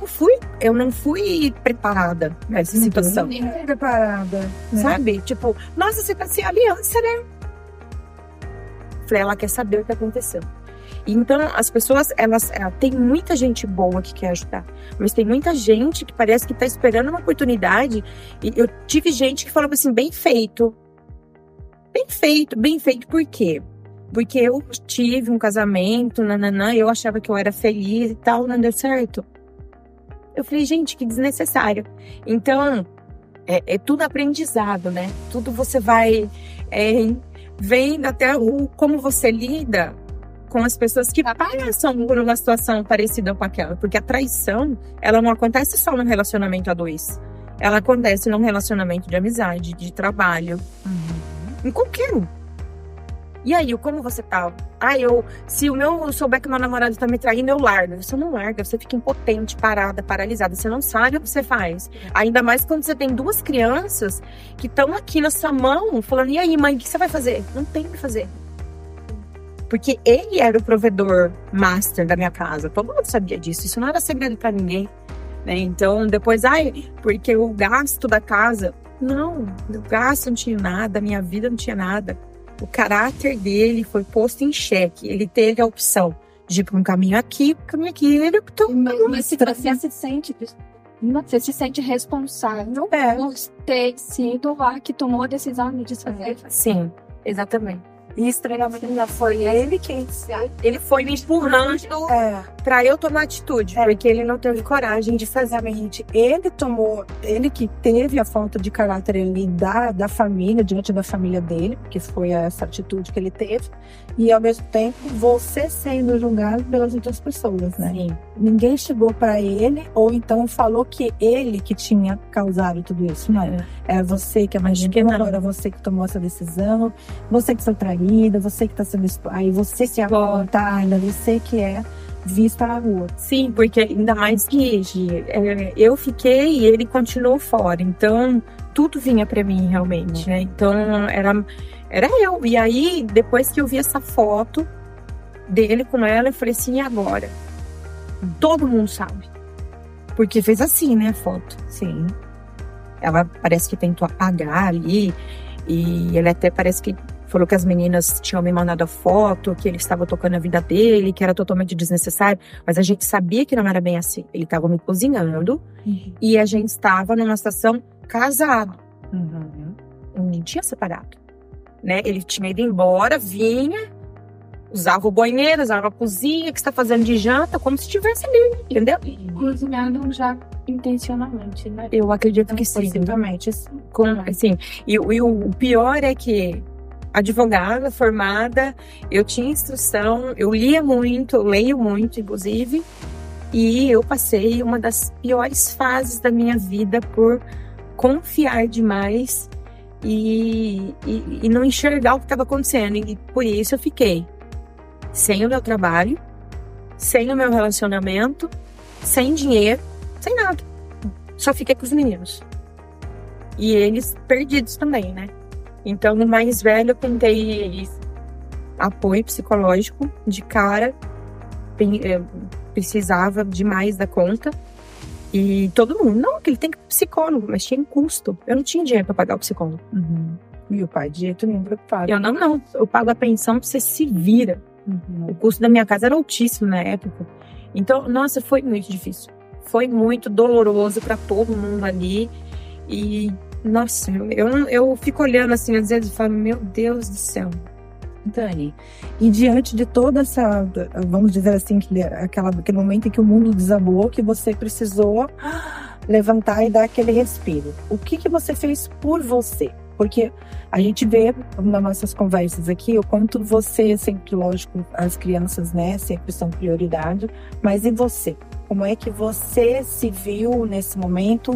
não fui preparada nessa situação. Nem preparada. Sabe? Tipo, nossa, você tá sem aliança, né? Falei, ela quer saber o que aconteceu. Então, as pessoas, tem muita gente boa que quer ajudar, mas tem muita gente que parece que tá esperando uma oportunidade. E eu tive gente que falou assim, bem feito. Bem feito, por quê? Porque eu tive um casamento, eu achava que eu era feliz e tal, não deu certo. Eu falei, gente, que desnecessário. Então, é tudo aprendizado, né? Tudo você vai vendo até como você lida com as pessoas que passam por uma situação parecida com aquela. Porque a traição, ela não acontece só no relacionamento a dois. Ela acontece num relacionamento de amizade, de trabalho. Em qualquer um. E aí, como você tá? Se eu souber que meu namorado tá me traindo, eu largo. Você não larga, você fica impotente, parada, paralisada. Você não sabe o que você faz. Ainda mais quando você tem 2 crianças que estão aqui na sua mão, falando, e aí, mãe, o que você vai fazer? Não tem o que fazer. Porque ele era o provedor master da minha casa. Todo mundo sabia disso. Isso não era segredo pra ninguém. Né? Então, depois, porque o gasto da casa... Não, o gasto não tinha nada, a minha vida não tinha nada. O caráter dele foi posto em xeque. Ele teve a opção de ir para um caminho aqui, um caminho aqui. Ele optou. Mas você se sente responsável por ter sido lá que tomou a decisão de desfazer? Sim, exatamente. E estranhamente foi ele que Ele foi me empurrando pra eu tomar atitude, porque ele não teve coragem de fazer. Ele que teve a falta de caráter ali da família, diante da família dele, porque foi essa atitude que ele teve, e ao mesmo tempo você sendo julgado pelas outras pessoas, né? Sim. Ninguém chegou pra ele, ou então falou que ele que tinha causado tudo isso, não. É você que é mais madura, era você que tomou essa decisão, você que foi traída, você que tá sendo aí você que é apontada, você que é vista na rua. Sim, porque ainda mais que eu fiquei e ele continuou fora, então tudo vinha pra mim realmente, né? Então era eu. E aí, depois que eu vi essa foto dele com ela, eu falei assim, e agora? Todo mundo sabe. Porque fez assim, né, a foto. Sim. Ela parece que tentou apagar ali, e ele até parece que falou que as meninas tinham me mandado a foto, que ele estava tocando a vida dele, que era totalmente desnecessário, mas a gente sabia que não era bem assim. Ele estava me cozinhando, e a gente estava numa situação casado. Não tinha separado, né? Ele tinha ido embora, vinha, usava o banheiro, usava a cozinha, o que está fazendo de janta, como se estivesse ali, entendeu? Cozinhando já intencionalmente, né? Eu acredito que sim. Possivelmente. Assim, e o pior é que advogada formada, eu tinha instrução, eu lia muito, eu leio muito, inclusive, e eu passei uma das piores fases da minha vida por confiar demais e não enxergar o que estava acontecendo, e por isso eu fiquei sem o meu trabalho, sem o meu relacionamento, sem dinheiro, sem nada. Só fiquei com os meninos. E eles perdidos também, né? Então, no mais velho, eu tentei apoio psicológico de cara. Precisava demais da conta. E todo mundo, não, que ele tem que ir pro psicólogo, mas tinha um custo. Eu não tinha dinheiro para pagar o psicólogo. E o pai de jeito nenhum preocupado. Eu não. Eu pago a pensão, você se vira. O custo da minha casa era altíssimo na época. Então, nossa, foi muito difícil. Foi muito doloroso para todo mundo ali. E, nossa, eu fico olhando assim, às vezes, e falo, meu Deus do céu. Dani, e diante de toda essa, vamos dizer assim, aquele momento em que o mundo desabou, que você precisou levantar e dar aquele respiro, o que você fez por você? Porque a gente vê nas nossas conversas aqui o quanto você, sempre, lógico, as crianças, né, sempre são prioridade, mas e você? Como é que você se viu nesse momento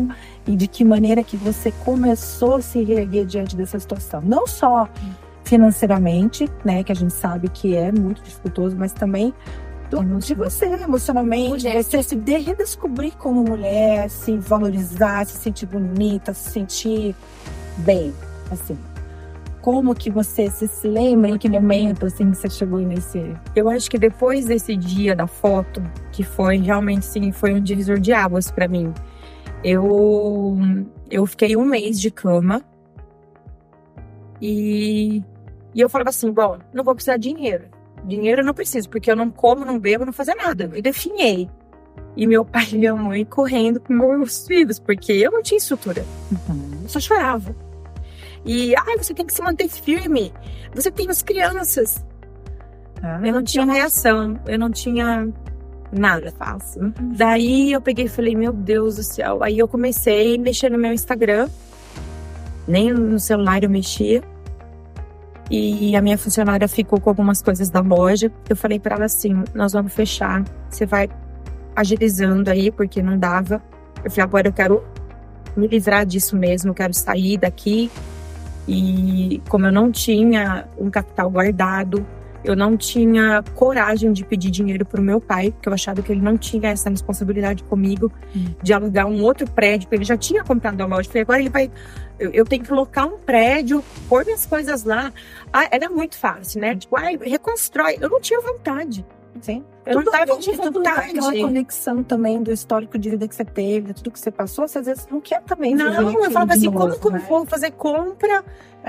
e de que maneira que você começou a se reerguer diante dessa situação? Não só financeiramente, né, que a gente sabe que é muito dificultoso, mas também de você emocionalmente, você se redescobrir como mulher, se valorizar, se sentir bonita, se sentir bem, assim. Como que você se lembra em que momento, assim, que você chegou nesse... Eu acho que depois desse dia da foto, que foi realmente, sim, foi um divisor de águas pra mim. Eu fiquei 1 mês de cama e eu falava assim, bom, não vou precisar de dinheiro. Dinheiro eu não preciso, porque eu não como, não bebo, não fazia nada. Eu definhei. E meu pai e minha mãe correndo com meus filhos, porque eu não tinha estrutura. Eu só chorava. E, você tem que se manter firme. Você tem as crianças. Eu não tinha reação. Eu não tinha nada fácil. Daí eu peguei e falei, meu Deus do céu. Aí eu comecei a mexer no meu Instagram. Nem no celular eu mexia. E a minha funcionária ficou com algumas coisas da loja. Eu falei pra ela assim, nós vamos fechar. Você vai agilizando aí, porque não dava. Eu falei, agora eu quero me livrar disso mesmo. Eu quero sair daqui. E como eu não tinha um capital guardado, eu não tinha coragem de pedir dinheiro pro meu pai, porque eu achava que ele não tinha essa responsabilidade comigo de alugar um outro prédio, porque ele já tinha comprado a loja. Eu falei, agora ele vai... Eu tenho que locar um prédio, pôr minhas coisas lá. Era muito fácil, né? Tipo, reconstrói. Eu não tinha vontade. Sim. Eu não tava de vontade. Aquela conexão também do histórico de vida que você teve, de tudo que você passou, você às vezes não quer também. Não, eu falava assim, como que eu né? vou fazer compra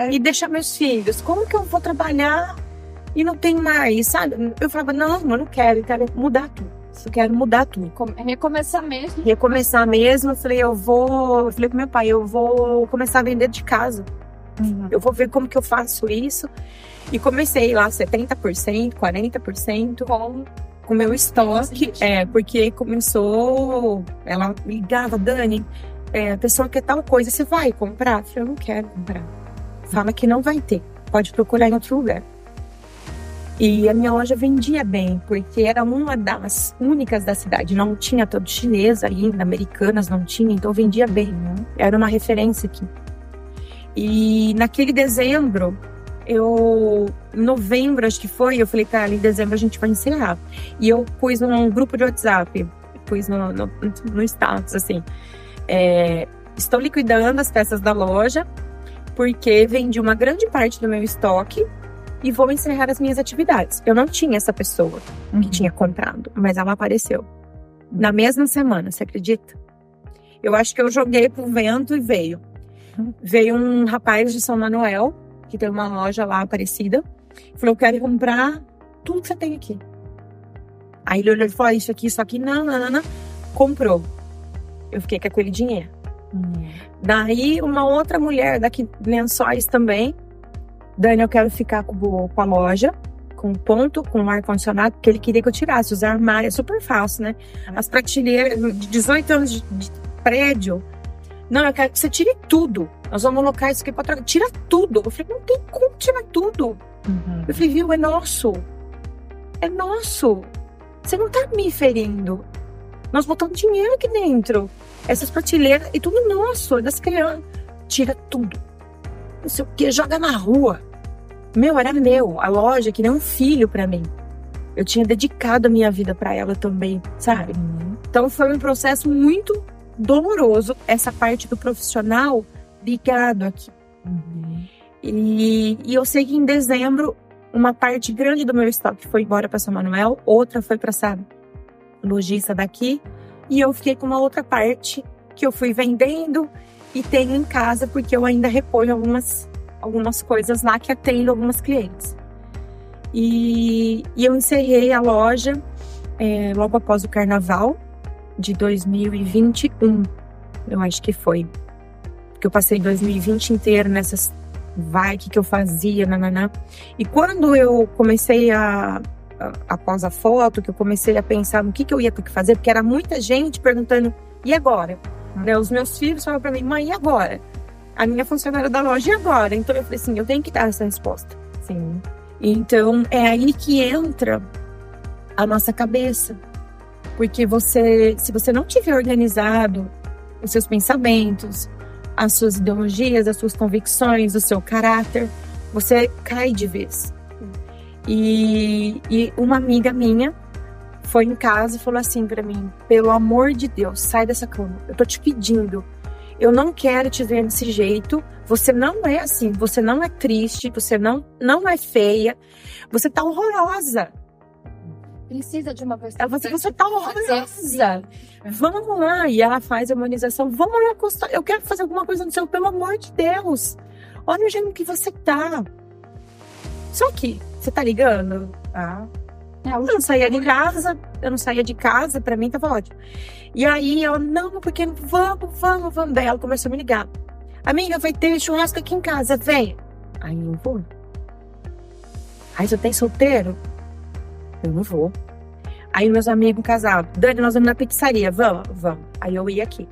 e deixar meus filhos? Como que eu vou trabalhar e não tem mais, sabe? Eu falava, não, eu não quero, eu quero mudar tudo. Eu quero mudar tudo. Recomeçar mesmo. Recomeçar mesmo. Eu falei pro meu pai, eu vou começar a vender de casa. Eu vou ver como que eu faço isso. E comecei lá 70%, 40% com o meu estoque. Porque começou... Ela ligava, Dani, a pessoa quer tal coisa, você vai comprar? Eu falei, eu não quero comprar. Fala que não vai ter. Pode procurar em outro lugar. E a minha loja vendia bem, porque era uma das únicas da cidade. Não tinha todo chinês ainda, americanas não tinha, então vendia bem, né? Era uma referência aqui. E naquele dezembro, em novembro acho que foi, eu falei, cara, em dezembro a gente vai encerrar. E eu pus num grupo de WhatsApp, pus no status, assim, estou liquidando as peças da loja, porque vendi uma grande parte do meu estoque, e vou encerrar as minhas atividades. Eu não tinha essa pessoa que tinha comprado, mas ela apareceu. Na mesma semana, você acredita? Eu acho que eu joguei pro vento e veio. Veio um rapaz de São Manuel, que tem uma loja lá, Aparecida. Falou, eu quero comprar tudo que você tem aqui. Aí ele olhou e falou, isso aqui, não. Comprou. Eu fiquei com aquele dinheiro. Daí, uma outra mulher daqui, Lençóis também, Dani, eu quero ficar com a loja, com ponto, com ar-condicionado, porque ele queria que eu tirasse os armários. É super fácil, né? As prateleiras de 18 anos de prédio. Não, eu quero que você tire tudo. Nós vamos colocar isso aqui pra trás. Tira tudo. Eu falei, não tem como tirar tudo. Eu falei, viu, é nosso. É nosso. Você não tá me ferindo. Nós botamos dinheiro aqui dentro. Essas prateleiras, e tudo nosso, é das crianças. Tira tudo. Não sei o que, joga na rua. Era meu. A loja que nem um filho pra mim. Eu tinha dedicado a minha vida pra ela também, sabe? Então foi um processo muito doloroso, essa parte do profissional ligado aqui. E eu sei que em dezembro, uma parte grande do meu estoque foi embora pra São Manuel, outra foi pra essa lojista daqui, e eu fiquei com uma outra parte que eu fui vendendo e tenho em casa, porque eu ainda reponho algumas coisas lá que atendo algumas clientes. E eu encerrei a loja logo após o carnaval de 2021, eu acho que foi. Porque eu passei 2020 inteiro nessas que eu fazia, nananã. E quando eu comecei após a foto, que eu comecei a pensar no que eu ia ter que fazer, porque era muita gente perguntando, e agora? Os meus filhos falaram pra mim, mãe, e agora? A minha funcionária da loja, e agora? Então eu falei assim, eu tenho que dar essa resposta. Sim. Então é aí que entra a nossa cabeça. Porque se você não tiver organizado os seus pensamentos, as suas ideologias, as suas convicções, o seu caráter, você cai de vez. E uma amiga minha foi em casa e falou assim pra mim, pelo amor de Deus, sai dessa cama. Eu tô te pedindo. Eu não quero te ver desse jeito. Você não é assim. Você não é triste. Você não é feia. Você tá horrorosa. Precisa de uma pessoa. Você tá horrorosa. Vamos lá. E ela faz a humanização. Vamos lá, Costa. Eu quero fazer alguma coisa no seu. Pelo amor de Deus. Olha o jeito que você tá. Só que, você tá ligando? Eu não saía de casa. Pra mim tava ótimo. E aí ela, não, porque vamos. Daí ela começou a me ligar. Amiga, vai ter churrasco aqui em casa, vem. Aí eu vou. Aí você tem solteiro? Eu não vou. Aí meus amigos casados, Dani, nós vamos na pizzaria, vamos. Aí eu ia aqui.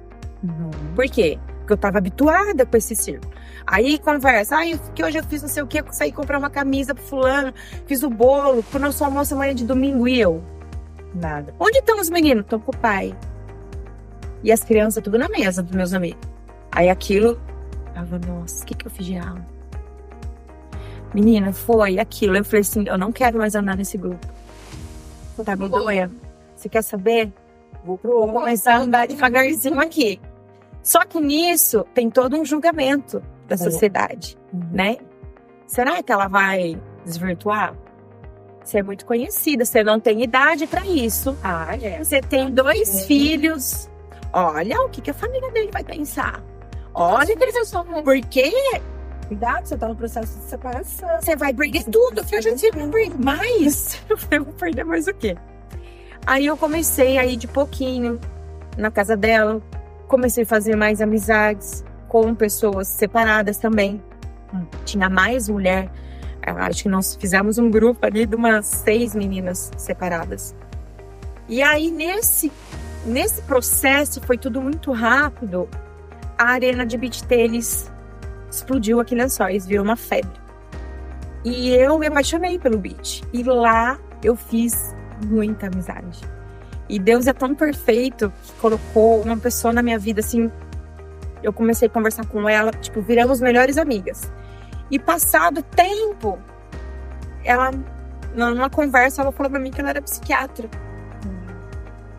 Por quê? Porque eu tava habituada com esse circo. Aí conversa, que hoje eu fiz não sei o quê, eu saí comprar uma camisa pro fulano, fiz o bolo, pro nosso almoço amanhã de domingo, e eu? Nada. Onde estão os meninos? Estão com o pai. E as crianças tudo na mesa dos meus amigos. Aí aquilo, nossa, o que eu fiz de errado? Menina, foi aquilo. Eu falei assim, eu não quero mais andar nesse grupo. Tá me doendo. Você quer saber? Vou começar a andar devagarzinho aqui. Só que nisso tem todo um julgamento da sociedade, né? Será que ela vai desvirtuar? Você é muito conhecida, você não tem idade pra isso. Você tem 2 filhos. Olha o que a família dele vai pensar. Olha que eles vão. Porque Cuidado, você tá no processo de separação. você vai perder tudo. Eu já tive que perder mais. Eu vou perder mais o quê? Aí eu comecei a ir de pouquinho na casa dela. Comecei a fazer mais amizades com pessoas separadas também. tinha mais mulher. Acho que nós fizemos um grupo ali de umas 6 meninas separadas. E aí, nesse processo, foi tudo muito rápido. A arena de beach tênis explodiu aqui em Lençóis, virou uma febre. E eu me apaixonei pelo beach. E lá eu fiz muita amizade. E Deus é tão perfeito que colocou uma pessoa na minha vida, assim. Eu comecei a conversar com ela, tipo, viramos melhores amigas. E passado tempo, ela, numa conversa, ela falou pra mim que ela era psiquiatra.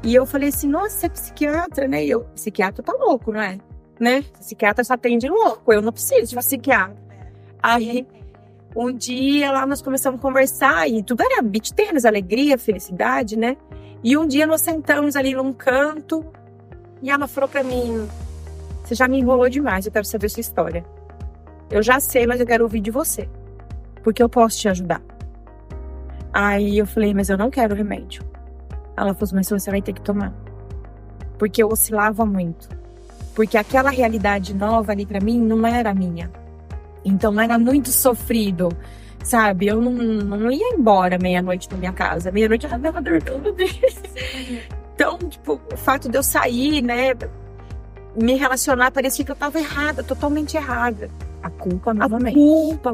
E eu falei assim, nossa, você é psiquiatra, né? E eu, psiquiatra tá louco, não é? Né? Psiquiatra só atende louco, eu não preciso de psiquiatra. Aí, um dia lá nós começamos a conversar e tudo era beach tênis, alegria, felicidade, né? E um dia nós sentamos ali num canto e ela falou pra mim, você já me enrolou demais, eu quero saber a sua história. Eu já sei, mas eu quero ouvir de você, porque eu posso te ajudar. Aí eu falei, mas eu não quero remédio. Ela falou, mas você vai ter que tomar. Porque eu oscilava muito. Porque aquela realidade nova ali pra mim não era minha. Então era muito sofrido, sabe? Eu não ia embora meia-noite da minha casa. Meia-noite eu já tava dormindo. Então, tipo, o fato de eu sair, né, me relacionar, parecia que eu tava errada, totalmente errada. A culpa novamente.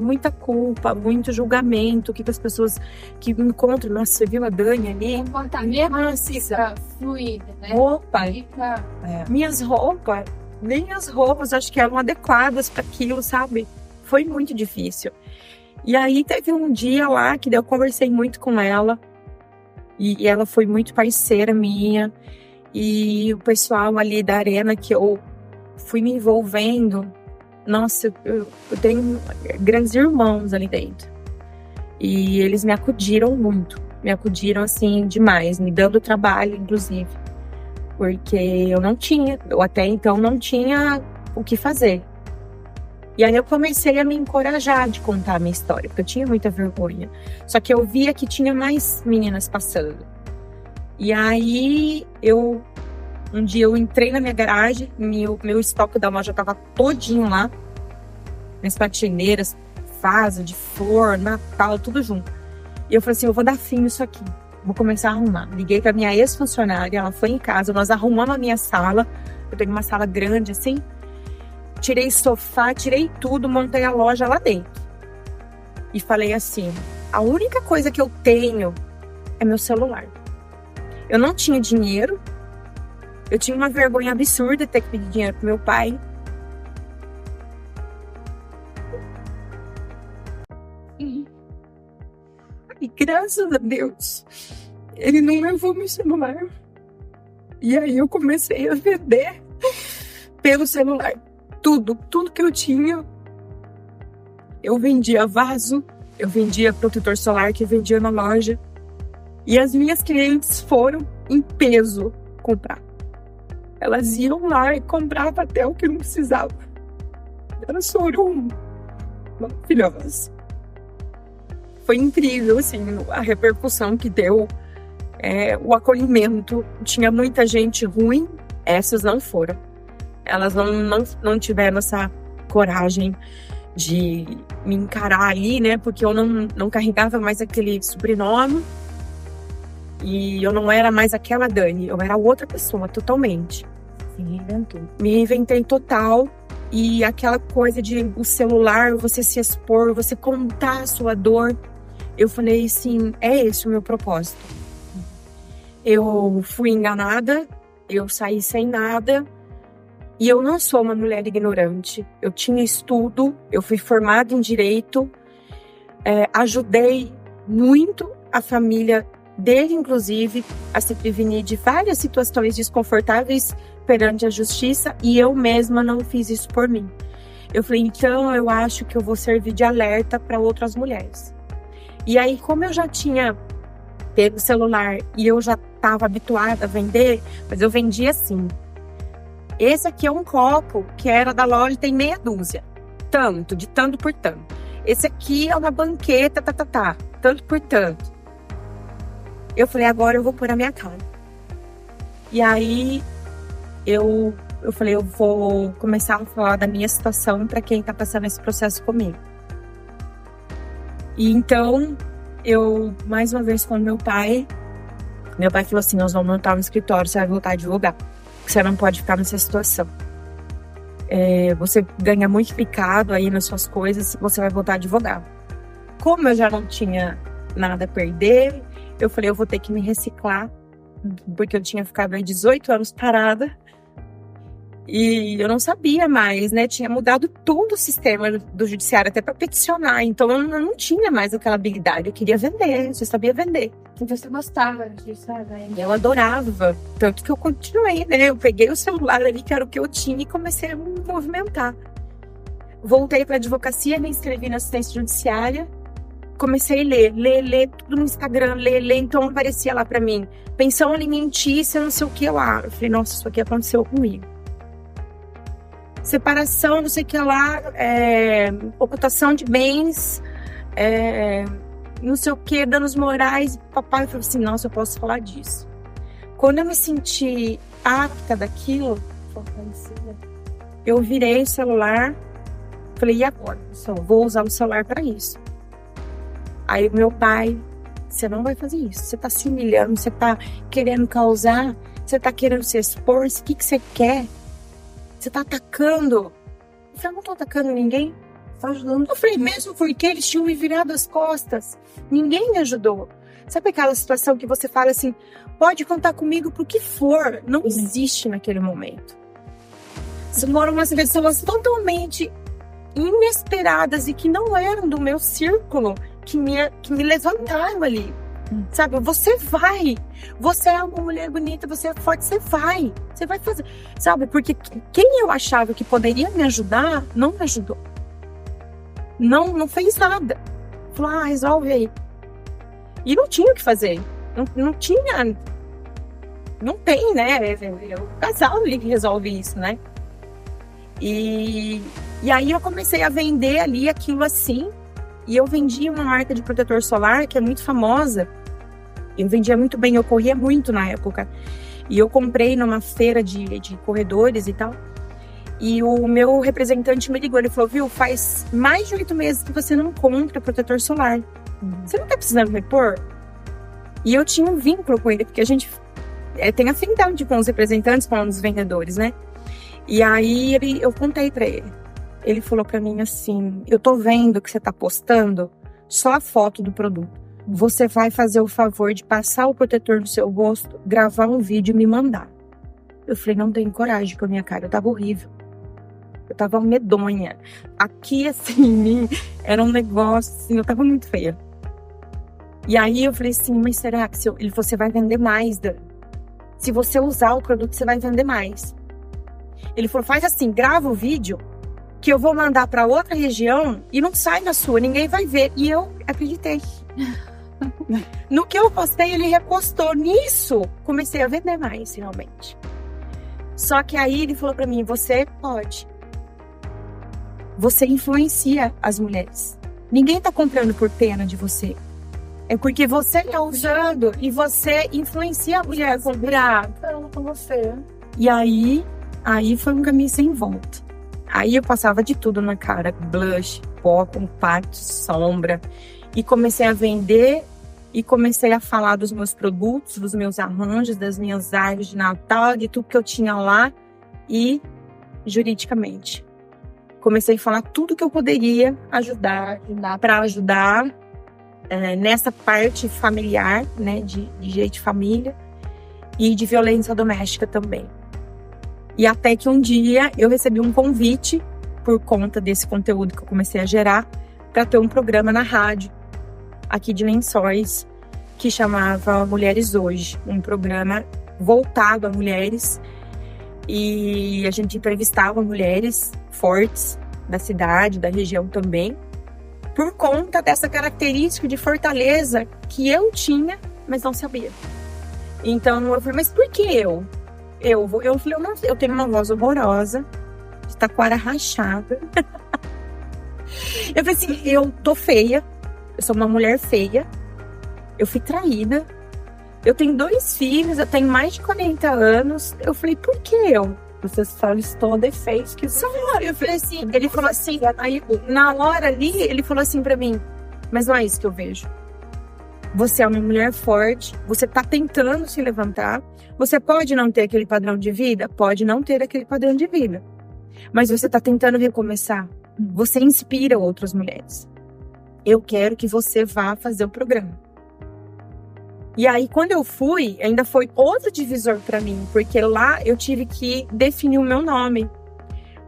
Muita culpa, muito julgamento, que as pessoas que me encontram, nossa, você viu a Dani ali? Comportamento fica fluido, né? Roupa. Fica... Minhas roupas, acho que eram adequadas para aquilo, sabe? Foi muito difícil. E aí teve um dia lá que eu conversei muito com ela, e ela foi muito parceira minha, e o pessoal ali da arena que eu fui me envolvendo, nossa, eu tenho grandes irmãos ali dentro. E eles me acudiram muito. Me acudiram, assim, demais. Me dando trabalho, inclusive. Porque eu até então não tinha o que fazer. E aí eu comecei a me encorajar de contar a minha história. Porque eu tinha muita vergonha. Só que eu via que tinha mais meninas passando. E aí um dia eu entrei na minha garagem, meu estoque da loja tava todinho lá. Minhas pratineiras, vaso de flor, Natal, tudo junto. E eu falei assim, eu vou dar fim nisso aqui. Vou começar a arrumar. Liguei pra minha ex-funcionária, ela foi em casa, nós arrumamos a minha sala. Eu tenho uma sala grande assim. Tirei sofá, tirei tudo, montei a loja lá dentro. E falei assim, a única coisa que eu tenho é meu celular. Eu não tinha dinheiro. Eu tinha uma vergonha absurda de ter que pedir dinheiro pro meu pai. E graças a Deus, ele não levou meu celular. E aí eu comecei a vender pelo celular. Tudo que eu tinha. Eu vendia vaso, eu vendia protetor solar que eu vendia na loja. E as minhas clientes foram em peso comprar. Elas iam lá e compravam até o que não precisava. Elas foram maravilhosas. Foi incrível, assim, a repercussão que deu, o acolhimento. Tinha muita gente ruim, essas não foram. Elas não tiveram essa coragem de me encarar ali, né? Porque eu não carregava mais aquele sobrenome. E eu não era mais aquela Dani, eu era outra pessoa, totalmente. Se reinventou. Me reinventei total. E aquela coisa de o celular, você se expor, você contar a sua dor. Eu falei assim, é esse o meu propósito. Eu fui enganada, eu saí sem nada. E eu não sou uma mulher ignorante. Eu tinha estudo, eu fui formada em direito. Ajudei muito a família dele, inclusive, a se prevenir de várias situações desconfortáveis perante a justiça, e eu mesma não fiz isso por mim. Eu falei, então eu acho que eu vou servir de alerta para outras mulheres. E aí, como eu já tinha pego o celular e eu já estava habituada a vender, mas eu vendia assim. Esse aqui é um copo que era da loja, tem meia dúzia. Tanto, de tanto por tanto. Esse aqui é uma banqueta, tanto por tanto. Eu falei, agora eu vou pôr a minha cara. E aí, eu falei, eu vou começar a falar da minha situação para quem tá passando esse processo comigo. E então, eu, mais uma vez com meu pai falou assim, nós vamos montar um escritório, você vai voltar a advogar. Você não pode ficar nessa situação. Você ganha multiplicado aí nas suas coisas, você vai voltar a advogar. Como eu já não tinha nada a perder, eu falei, eu vou ter que me reciclar, porque eu tinha ficado aí 18 anos parada. E eu não sabia mais, né? Tinha mudado todo o sistema do judiciário, até para peticionar. Então eu não tinha mais aquela habilidade. Eu queria vender, eu sabia vender. Então você gostava disso, né? Eu adorava. Tanto que eu continuei, né? Eu peguei o celular ali, que era o que eu tinha, e comecei a me movimentar. Voltei para a advocacia, me inscrevi na assistência judiciária. Comecei a ler tudo no Instagram, ler. Então aparecia lá para mim, pensão alimentícia, não sei o que lá. Eu falei, nossa, isso aqui aconteceu comigo. Separação, não sei o que lá, ocultação de bens, não sei o que, danos morais. Papai falou assim, nossa, eu posso falar disso. Quando eu me senti apta daquilo, eu virei o celular, falei, e agora? Só vou usar o celular para isso. Aí meu pai, você não vai fazer isso, você tá se humilhando, você tá querendo causar, você tá querendo se expor, o que você quer? Você tá atacando. Eu falei, eu não tô atacando ninguém. Tô ajudando. Eu falei, mesmo porque eles tinham me virado as costas. Ninguém me ajudou. Sabe aquela situação que você fala assim, pode contar comigo pro que for. Não existe naquele momento. Foram umas pessoas totalmente inesperadas e que não eram do meu círculo que me levantaram ali. Sabe, você vai. Você é uma mulher bonita, você é forte, você vai fazer. Sabe, porque quem eu achava que poderia me ajudar, não me ajudou. Não fez nada. Falou, resolve aí. E não tinha o que fazer. Não tinha. Não tem, né? O casal ali que resolve isso, né? E aí eu comecei a vender ali aquilo assim. E eu vendia uma marca de protetor solar que é muito famosa. Eu vendia muito bem, eu corria muito na época. E eu comprei numa feira de corredores e tal. E o meu representante me ligou, ele falou, viu, faz mais de 8 meses que você não compra protetor solar. Você não tá precisando repor? E eu tinha um vínculo com ele, porque a gente tem afinidade com os representantes, com os vendedores, né? E aí eu contei pra ele. Ele falou pra mim assim, eu tô vendo que você tá postando só a foto do produto. Você vai fazer o favor de passar o protetor no seu rosto, gravar um vídeo e me mandar. Eu falei, não tenho coragem com a minha cara, eu tava horrível. Eu tava medonha. Aqui, assim, em mim, era um negócio, assim, eu tava muito feia. E aí eu falei assim, mas será que ele falou, você vai vender mais, Dan? Se você usar o produto, você vai vender mais. Ele falou, faz assim, grava o vídeo, que eu vou mandar pra outra região e não sai na sua, ninguém vai ver. E eu acreditei. No que eu postei, ele repostou. Nisso, comecei a vender mais, realmente. Só que aí ele falou pra mim, você pode. Você influencia as mulheres. Ninguém tá comprando por pena de você. É porque você tá usando e você influencia a mulher a comprar. Com você. E aí foi um caminho sem volta. Aí eu passava de tudo na cara. Blush, pó, compacto, sombra. E comecei a vender e comecei a falar dos meus produtos, dos meus arranjos, das minhas árvores de Natal, de tudo que eu tinha lá. E juridicamente. Comecei a falar tudo que eu poderia ajudar nessa parte familiar, né, de direito de família e de violência doméstica também. E até que um dia eu recebi um convite, por conta desse conteúdo que eu comecei a gerar, para ter um programa na rádio, aqui de Lençóis, que chamava Mulheres Hoje, um programa voltado a mulheres, e a gente entrevistava mulheres fortes da cidade, da região também, por conta dessa característica de fortaleza que eu tinha, mas não sabia. Então eu falei, mas por que eu? Eu falei, eu tenho uma voz horrorosa, de taquara rachada. Eu falei assim, eu tô feia, eu sou uma mulher feia, eu fui traída, eu tenho 2 filhos, eu tenho mais de 40 anos. Eu falei, por que eu? Você só listou defeitos que só. Eu falei assim, ele falou assim, aí na hora ali, ele falou assim pra mim, Mas não é isso que eu vejo. Você é uma mulher forte, você tá tentando se levantar. Você pode não ter aquele padrão de vida? Pode não ter aquele padrão de vida. Mas você tá tentando recomeçar. Você inspira outras mulheres. Eu quero que você vá fazer o programa. E aí, quando eu fui, ainda foi outro divisor para mim. Porque lá eu tive que definir o meu nome.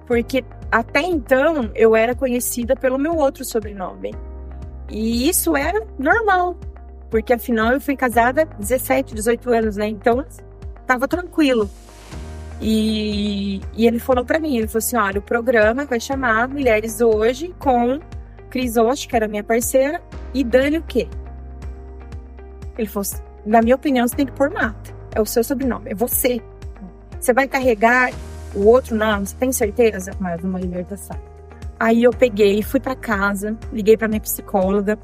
Porque até então eu era conhecida pelo meu outro sobrenome. E isso era normal. Porque afinal eu fui casada 17, 18 anos, né? Então, tava tranquilo. E ele falou pra mim, ele falou assim, olha, o programa vai chamar Mulheres Hoje com Cris Osh, que era minha parceira, e Dani o quê? Ele falou assim, na minha opinião, você tem que pôr Mata. É o seu sobrenome, é você. Você vai carregar o outro nome, você tem certeza? Mais uma libertação. Aí eu peguei, fui pra casa, liguei pra minha psicóloga,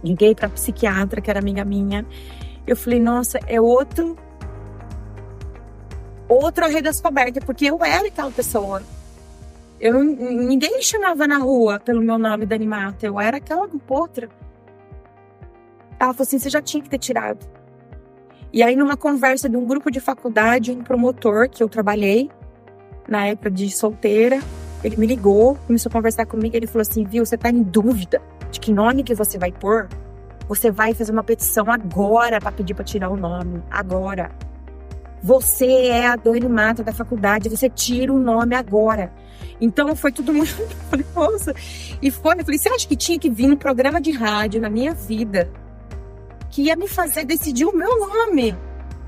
liguei pra psiquiatra, que era amiga minha. Eu falei, nossa, é outra redescoberta, porque eu era aquela pessoa. Ninguém me chamava na rua pelo meu nome, Dani Mata. Eu era aquela outra. Ela falou assim, você já tinha que ter tirado. E aí, numa conversa de um grupo de faculdade, um promotor que eu trabalhei, na época de solteira, ele me ligou, começou a conversar comigo, ele falou assim, viu, você tá em dúvida de que nome que você vai pôr? Você vai fazer uma petição agora para pedir para tirar o nome. Agora. Você é a Dani Mata da faculdade, você tira o nome agora. Então foi tudo muito... Eu falei, nossa. E foi, eu falei, você acha que tinha que vir um programa de rádio na minha vida que ia me fazer decidir o meu nome,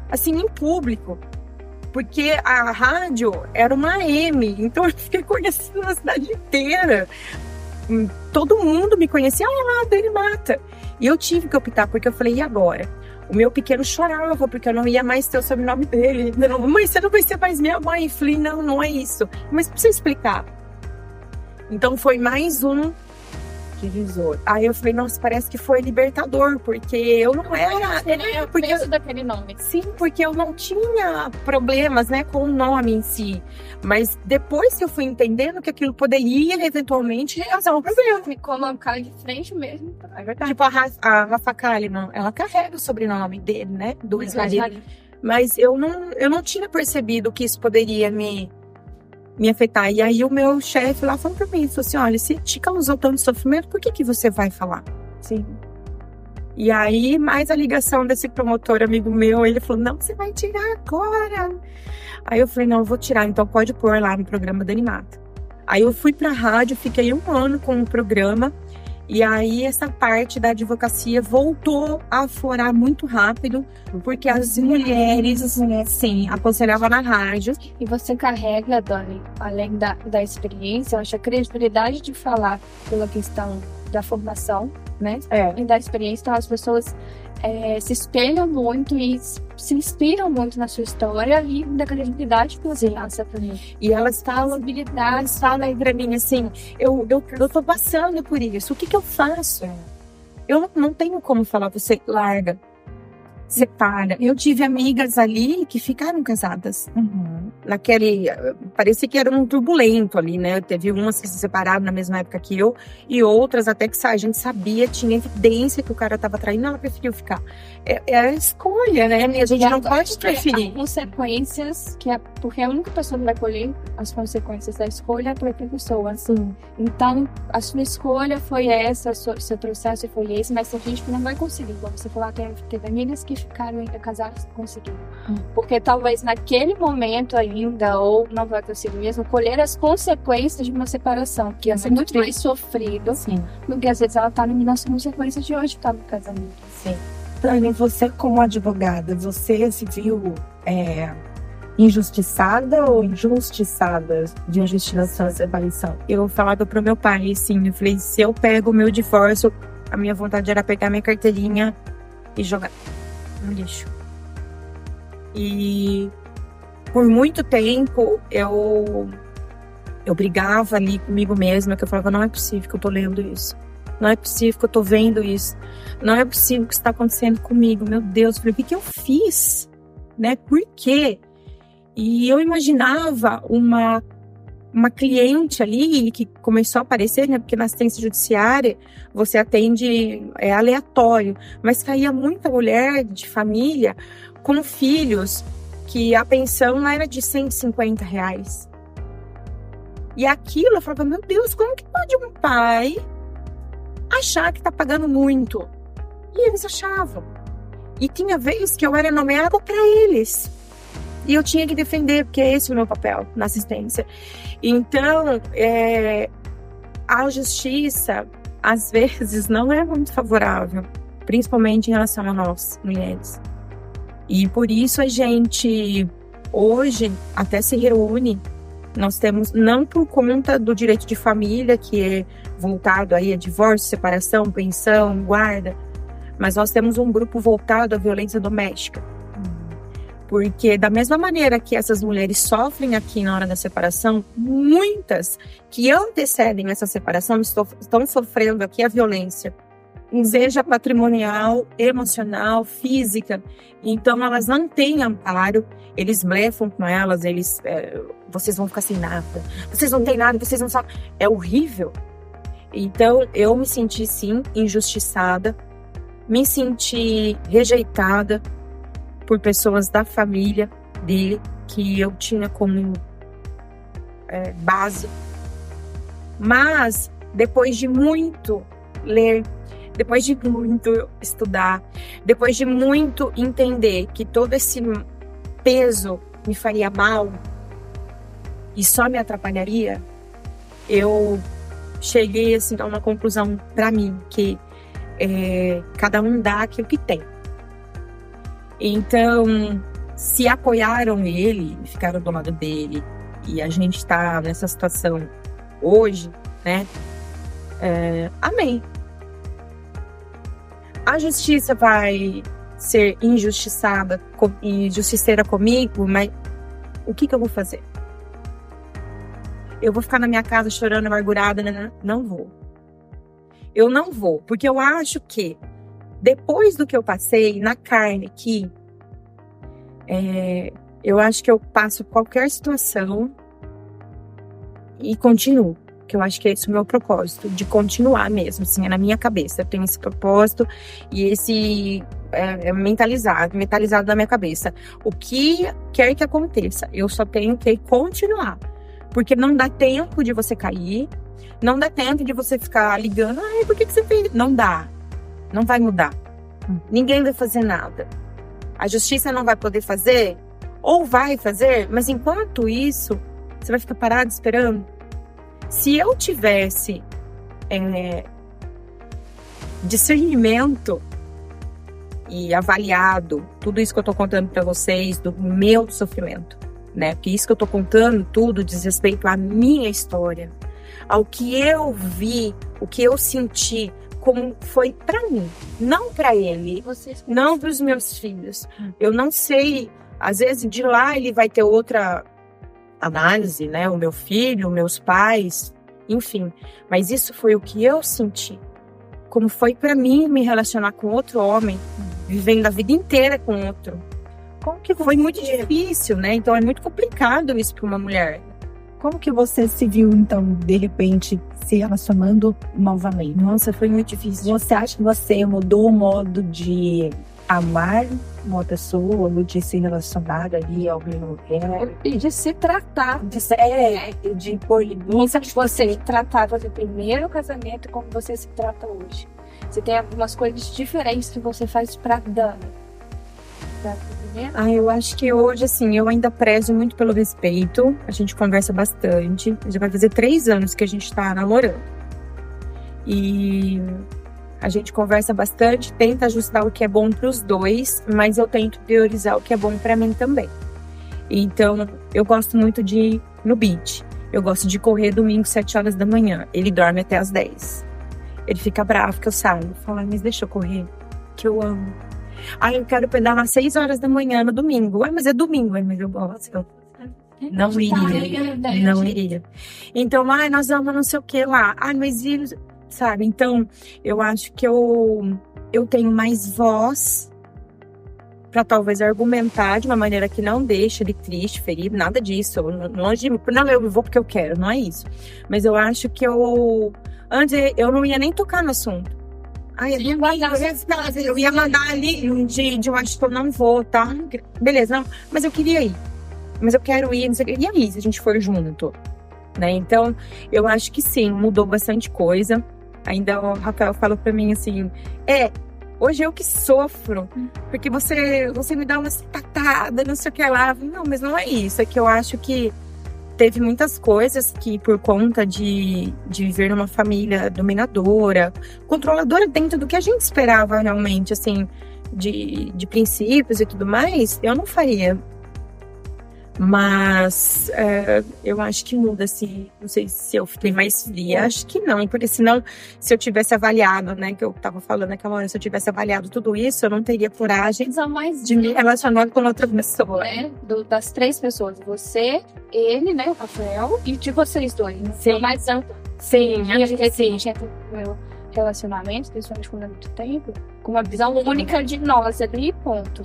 assim, em público? Porque a rádio era uma AM, então eu fiquei conhecida na cidade inteira. Todo mundo me conhecia, ah, Dani Mata. E eu tive que optar, porque eu falei, e agora? O meu pequeno chorava, porque eu não ia mais ter o sobrenome dele. Não, mãe, você não vai ser mais minha mãe. Eu falei, não, não é isso. Mas precisa explicar. Então foi mais um divisor. Aí eu falei, nossa, parece que foi libertador, porque eu não era... É o peso daquele nome. Sim, porque eu não tinha problemas, né, com o nome em si. Mas depois que eu fui entendendo que aquilo poderia, eventualmente, causar um problema. Me colocar de frente mesmo. É verdade. Tipo, a Rafa Kalimann, ela carrega o sobrenome dele, né, do ex-marido. Mas eu não tinha percebido que isso poderia me afetar. E aí o meu chefe lá falou pra mim, falou assim, olha, se te causou tanto sofrimento, por que você vai falar? Sim. E aí, mais a ligação desse promotor amigo meu, ele falou, não, você vai tirar agora. Aí eu falei, não, eu vou tirar, então pode pôr lá no programa Dani Mata. Aí eu fui pra rádio, fiquei 1 ano com o programa, e aí essa parte da advocacia voltou a aflorar muito rápido, porque as mulheres, sim, aconselhavam na rádio. E você carrega, Dani, além da experiência, eu acho a credibilidade de falar pela questão da formação, né? E da experiência, então as pessoas se espelham muito e se inspiram muito na sua história e da credibilidade que você passa pra mim. E elas falam aí pra mim assim, eu tô passando por isso, o que eu faço? Eu não tenho como falar, você larga, separa. Eu tive amigas ali que ficaram casadas. Parecia que era um turbulento ali, né? Teve umas que se separaram na mesma época que eu, e outras até que a gente sabia, tinha evidência que o cara tava traindo, ela preferiu ficar. É a escolha, né? A gente não pode preferir. Consequências, porque a única pessoa que vai colher as consequências da escolha é a própria pessoa. Assim. Então, a sua escolha foi essa, o seu processo foi esse, mas tem gente que não vai conseguir. Como você falou, teve amigas que ficaram ainda casadas e conseguiram. Porque talvez naquele momento ainda, ou não vai conseguir mesmo, colher as consequências de uma separação, que ia ser muito mais sofrido do que às vezes ela tá nas consequências de hoje estar no casamento. Sim. Dani, você como advogada, você se viu injustiçada ou injustiçada diante da sua separação? Eu falava pro meu pai, assim, eu falei, se eu pego o meu divórcio, a minha vontade era pegar minha carteirinha e jogar no lixo. E por muito tempo eu brigava ali comigo mesma, que eu falava, não é possível que eu tô lendo isso. Não é possível que eu tô vendo isso. Não é possível que isso tá acontecendo comigo. Meu Deus, eu falei, o que eu fiz? Né? Por quê? E eu imaginava uma uma cliente ali que começou a aparecer, né? Porque na assistência judiciária você atende aleatório, mas caía muita mulher de família com filhos que a pensão era de R$150. E aquilo eu falava, meu Deus, como que pode um pai achar que tá pagando muito? E eles achavam. E tinha vezes que eu era nomeada para eles. E eu tinha que defender, porque esse é o meu papel na assistência. Então, a justiça, às vezes, não é muito favorável, principalmente em relação a nós, mulheres. E por isso a gente, hoje, até se reúne. Nós temos, não por conta do direito de família, que é voltado aí a divórcio, separação, pensão, guarda, mas nós temos um grupo voltado à violência doméstica. Porque da mesma maneira que essas mulheres sofrem aqui na hora da separação, muitas que antecedem essa separação estão sofrendo aqui a violência, seja patrimonial, emocional, física. Então elas não têm amparo, eles blefam com elas, vocês vão ficar sem nada, vocês não têm nada, vocês não sabem. É horrível. Então eu me senti sim injustiçada, me senti rejeitada por pessoas da família dele, que eu tinha como base. Mas, depois de muito ler, depois de muito estudar, depois de muito entender que todo esse peso me faria mal e só me atrapalharia, eu cheguei assim, a uma conclusão para mim, que cada um dá aquilo que tem. Então, se apoiaram ele, ficaram do lado dele, e a gente está nessa situação hoje, né? Amém. A justiça vai ser injustiçada e justiceira comigo, mas o que eu vou fazer? Eu vou ficar na minha casa chorando, amargurada? Né? Não vou. Eu não vou, porque eu acho que depois do que eu passei na carne aqui, eu acho que eu passo qualquer situação e continuo. Que eu acho que esse é o meu propósito, de continuar mesmo, assim, é na minha cabeça. Eu tenho esse propósito e esse mentalizado na minha cabeça. O que quer que aconteça, eu só tenho que continuar. Porque não dá tempo de você cair, não dá tempo de você ficar ligando, por que você fez? Não dá. Não vai mudar. Ninguém vai fazer nada. A justiça não vai poder fazer, ou vai fazer, mas enquanto isso, você vai ficar parado esperando. Se eu tivesse discernimento e avaliado tudo isso que eu estou contando para vocês, do meu sofrimento, né? Porque isso que eu estou contando tudo diz respeito à minha história, ao que eu vi, o que eu senti, como foi para mim, não para ele, não para os meus filhos. Eu não sei, às vezes de lá ele vai ter outra análise, né? O meu filho, meus pais, enfim. Mas isso foi o que eu senti. Como foi para mim me relacionar com outro homem, vivendo a vida inteira com outro. Como que foi muito difícil, né? Então é muito complicado isso para uma mulher. Como que você se viu, então, de repente, se relacionando novamente? Nossa, foi muito difícil. Você acha que você mudou o modo de amar uma pessoa, ou de se relacionar ali ao mesmo tempo? E de se tratar. De pôr Isso que você tratava no primeiro casamento como você se trata hoje. Você tem algumas coisas diferentes que você faz pra Dana. Eu acho que hoje, assim, eu ainda prezo muito pelo respeito. A gente conversa bastante. Já vai fazer 3 anos que a gente tá namorando. E a gente conversa bastante, tenta ajustar o que é bom pros dois, mas eu tento priorizar o que é bom pra mim também. Então, eu gosto muito de ir no beach. Eu gosto de correr domingo, 7 horas da manhã. Ele dorme até as 10. Ele fica bravo que eu saio. Eu falo, mas deixa eu correr, que eu amo. Eu quero pedalar às 6 horas da manhã no domingo. Mas é domingo, mas eu gosto. Não iria. Então, nós vamos não sei o que lá. Mas ele, sabe? Então, eu acho que eu tenho mais voz para talvez argumentar de uma maneira que não deixe ele triste, ferido, nada disso. Longe de, não, eu vou porque eu quero, não é isso. Mas eu acho que antes eu não ia nem tocar no assunto. Ai, eu ia mandar ali eu acho que eu não vou, tá? Beleza, não, mas eu queria ir. Mas eu quero ir, não sei o que. E aí, se a gente for junto? Né? Então, eu acho que sim, mudou bastante coisa. Ainda o Rafael falou pra mim assim, hoje eu que sofro, porque você me dá uma patada, não sei o que lá. Não, mas não é isso, é que eu acho que teve muitas coisas que, por conta de viver numa família dominadora, controladora dentro do que a gente esperava realmente, assim, de princípios e tudo mais, eu não faria. Mas eu acho que muda, assim, não sei se eu fiquei mais fria, acho que não, porque senão, se eu tivesse avaliado, né, que eu tava falando naquela hora, se eu tivesse avaliado tudo isso, eu não teria coragem de me relacionar com outra pessoa. Né? Das 3 pessoas, você, ele, né, o Rafael, e de vocês 2, né? Sim. Mais amplo. Sim, acho que sim. Meu relacionamento, principalmente quando é muito tempo, com uma visão única de nós ali, ponto.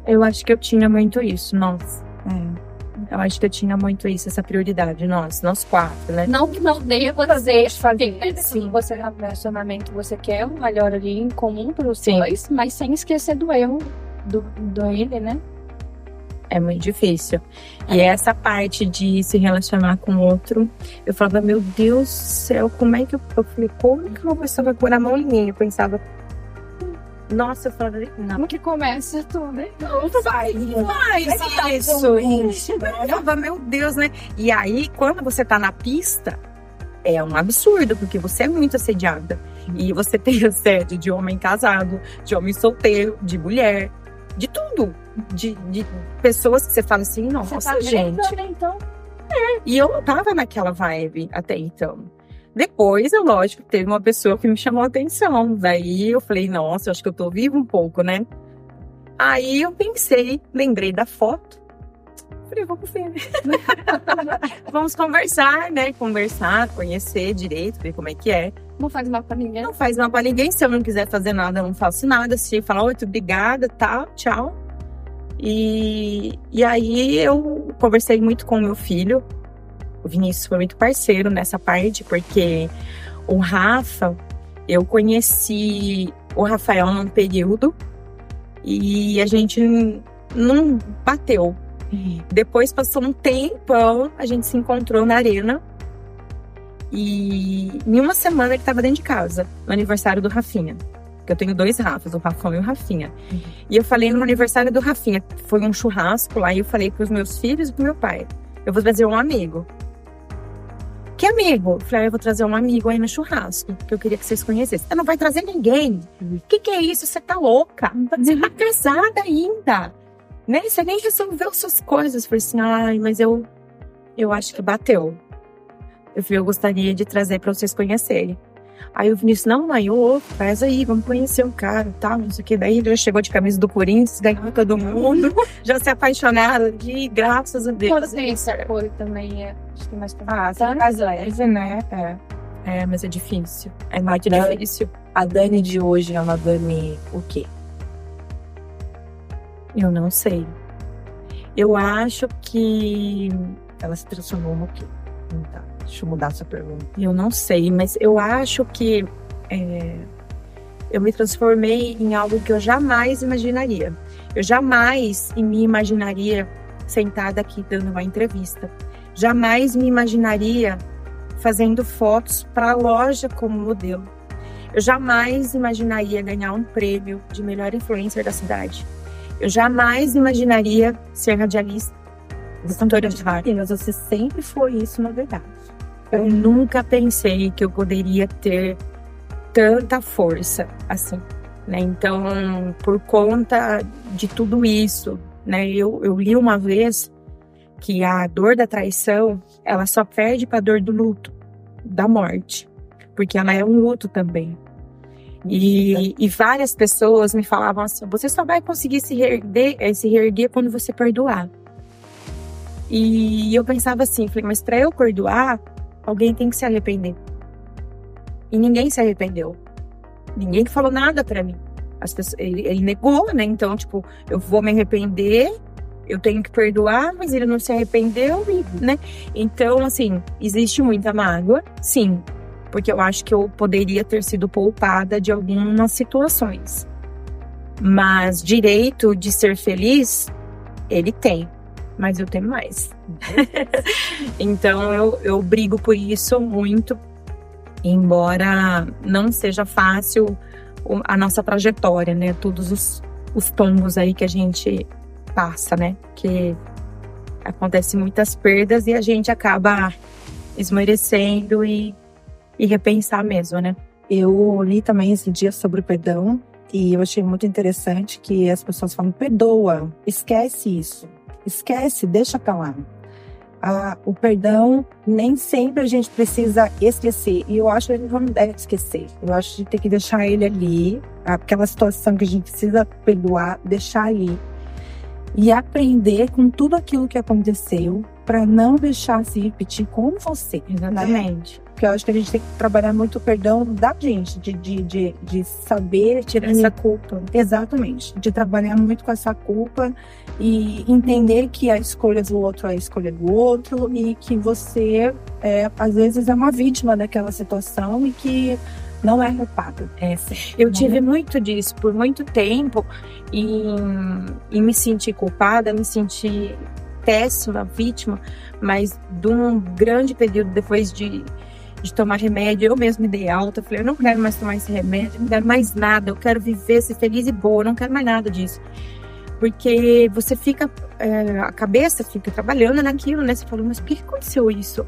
Eu acho que eu tinha muito isso, nossa. Eu acho que eu tinha muito isso, essa prioridade, nós 4, né? Não que não deva fazer sim, você no relacionamento, você quer o melhor ali em comum para os 2, mas sem esquecer do erro do ele, né? É muito difícil. E essa parte de se relacionar com o outro, eu falava, meu Deus do céu, como é que eu falei, como que uma pessoa vai pôr a mão em mim? Eu pensava, nossa, eu falava, não. Como que começa tudo, né? Não faz isso. Eu falava, meu Deus, né? E aí, quando você tá na pista, é um absurdo, porque você é muito assediada. E você tem assédio de homem casado, de homem solteiro, de mulher, de tudo. De pessoas que você fala assim, nossa, tá gente. Então. E eu tava naquela vibe até então. Depois, é lógico, teve uma pessoa que me chamou a atenção. Daí eu falei, nossa, eu acho que eu tô viva um pouco, né? Aí eu pensei, lembrei da foto. Falei, vamos ver. Vamos conversar, né? Conversar, conhecer direito, ver como é que é. Não faz mal pra ninguém. Não faz mal pra ninguém. Se eu não quiser fazer nada, eu não faço nada. Se falar, muito obrigada, tá, tchau. E aí eu conversei muito com o meu filho. O Vinícius foi muito parceiro nessa parte, porque o Rafa, eu conheci o Rafael num período e a gente não bateu. Depois passou um tempão, a gente se encontrou na arena e em uma semana ele estava dentro de casa, no aniversário do Rafinha. Eu tenho 2 Rafas, o Rafão e o Rafinha. E eu falei no aniversário do Rafinha, foi um churrasco lá, e eu falei pros meus filhos e pro meu pai, eu vou trazer um amigo. Que amigo? Eu falei, eu vou trazer um amigo aí no churrasco, que eu queria que vocês conhecessem. Você não vai trazer ninguém. O que é isso? Você tá louca? Você tá casada ainda. Né? Você nem resolveu suas coisas. Eu falei assim, ai, mas eu acho que bateu. Eu falei, eu gostaria de trazer pra vocês conhecerem. Aí o Vinícius, não, mãe, faz aí, vamos conhecer um cara, tal, não sei o que. Daí ele já chegou de camisa do Corinthians, ganhou todo mundo, já se apaixonaram de graças a Deus. Quando tem esse apoio também, acho que é mais tá mais leve, né? Mas é difícil, é mais difícil. A Dani de hoje é uma Dani o quê? Eu não sei. Eu acho que ela se transformou no quê? Tá. Deixa eu mudar essa pergunta. Eu não sei, mas eu acho que eu me transformei em algo que eu jamais imaginaria. Eu jamais me imaginaria sentada aqui dando uma entrevista. Jamais me imaginaria fazendo fotos para a loja como modelo. Eu jamais imaginaria ganhar um prêmio de melhor influencer da cidade. Eu jamais imaginaria ser radialista, cantora de rádio. Mas você sempre foi isso, na verdade. Eu nunca pensei que eu poderia ter tanta força assim, né? Então, por conta de tudo isso, né? Eu li uma vez que a dor da traição, ela só perde para a dor do luto, da morte, porque ela é um luto também. E várias pessoas me falavam assim, você só vai conseguir se reerguer quando você perdoar. E eu pensava assim, falei, mas para eu perdoar, alguém tem que se arrepender. E ninguém se arrependeu. Ninguém falou nada pra mim. Ele negou, né? Então, tipo, eu vou me arrepender, eu tenho que perdoar, mas ele não se arrependeu, né? Então, assim, existe muita mágoa, sim. Porque eu acho que eu poderia ter sido poupada de algumas situações. Mas direito de ser feliz, ele tem. Mas eu tenho mais. Então, eu brigo por isso muito. Embora não seja fácil a nossa trajetória, né? Todos os tombos aí que a gente passa, né? Que acontece muitas perdas e a gente acaba esmorecendo e repensar mesmo, né? Eu li também esse dia sobre o perdão e eu achei muito interessante que as pessoas falam, perdoa, esquece isso, esquece, deixa pra lá. O perdão, nem sempre a gente precisa esquecer. E eu acho que a gente não deve esquecer. Eu acho que a gente tem que deixar ele ali. Aquela situação que a gente precisa perdoar, deixar ali. E aprender com tudo aquilo que aconteceu para não deixar se repetir com você. Exatamente. Né? Porque eu acho que a gente tem que trabalhar muito o perdão da gente, de saber tirar essa culpa. Exatamente. De trabalhar muito com essa culpa e entender que a escolha do outro é a escolha do outro e que você, às vezes, é uma vítima daquela situação e que não é culpado. Eu tive muito disso por muito tempo e me senti culpada, me senti péssima, vítima, mas de um grande período depois de tomar remédio, eu mesma me dei alta, falei, eu não quero mais tomar esse remédio, não quero mais nada, eu quero viver, ser feliz e boa, eu não quero mais nada disso. Porque você fica, a cabeça fica trabalhando naquilo, né? Você fala, mas por que aconteceu isso?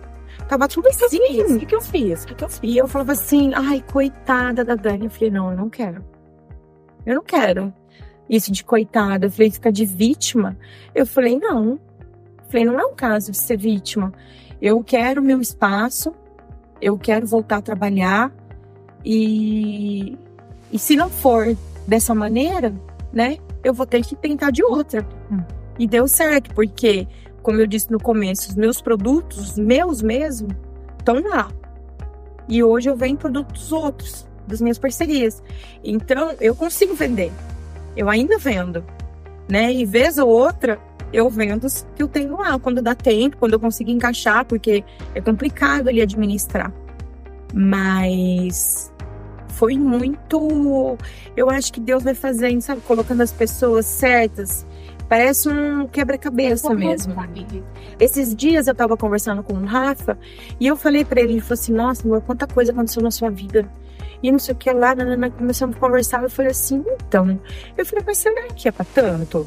Tava tudo assim. O que eu fiz? E eu falava assim, ai, coitada da Dani. Eu falei, não, eu não quero. Eu não quero isso de coitada. Eu falei, ficar de vítima. Eu falei, não. Não é um caso de ser vítima. Eu quero meu espaço. Eu quero voltar a trabalhar. E se não for dessa maneira, né? Eu vou ter que tentar de outra. E deu certo, porque, como eu disse no começo, os meus produtos, os meus mesmo, estão lá. E hoje eu vendo produtos outros, das minhas parcerias. Então, eu consigo vender. Eu ainda vendo, né? E vez ou outra, eu vendo os que eu tenho lá, quando dá tempo, quando eu consigo encaixar, porque é complicado ali administrar. Mas foi muito... Eu acho que Deus vai fazendo, sabe? Colocando as pessoas certas. Parece um quebra-cabeça mesmo. Esses dias eu tava conversando com o Rafa e eu falei pra ele assim, nossa, amor, quanta coisa aconteceu na sua vida. E não sei o que lá, começamos a conversar, eu falei assim, então. Eu falei, mas será que é pra tanto?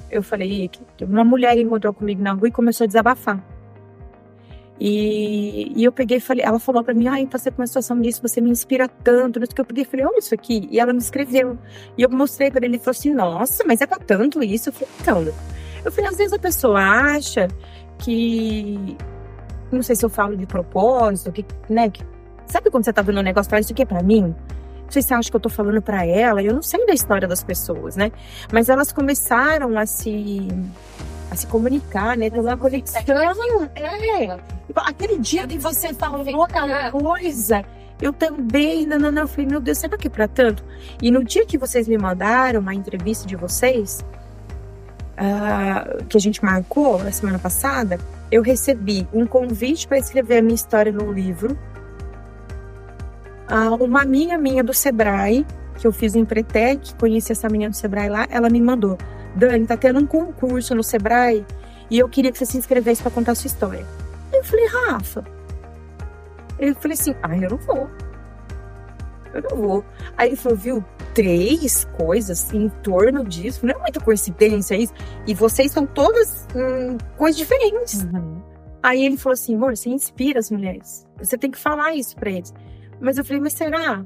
Eu falei, uma mulher encontrou comigo na rua e começou a desabafar. E eu peguei e falei, ela falou pra mim, ai, passei por uma situação disso, você me inspira tanto. Eu peguei e falei, olha isso aqui. E ela me escreveu. E eu mostrei pra ele, ele falou assim, nossa, mas é pra tanto isso? Eu falei, então. Eu falei, às vezes a pessoa acha que, não sei se eu falo de propósito, que, né? Sabe quando você tá vendo um negócio, fala, isso aqui é pra mim? Não sei se você acha que eu tô falando pra ela. Eu não sei da história das pessoas, né? Mas elas começaram a se comunicar, né? Ter uma conexão. Aquele dia que você falou outra coisa, eu também, não, eu falei, meu Deus, será que é pra tanto? E no dia que vocês me mandaram a entrevista de vocês, que a gente marcou na semana passada, eu recebi um convite para escrever a minha história num livro. Uma amiga minha do Sebrae, que eu fiz o Empretec, conheci essa menina do Sebrae lá, ela me mandou, Dani, tá tendo um concurso no Sebrae e eu queria que você se inscrevesse para contar a sua história. Eu falei, Rafa. Eu falei assim, eu não vou. Aí ele falou, viu, 3 coisas em torno disso, não é muita coincidência isso? E vocês são todas coisas diferentes. Uhum. Aí ele falou assim, amor, você inspira as mulheres. Você tem que falar isso pra eles. Mas eu falei, mas será?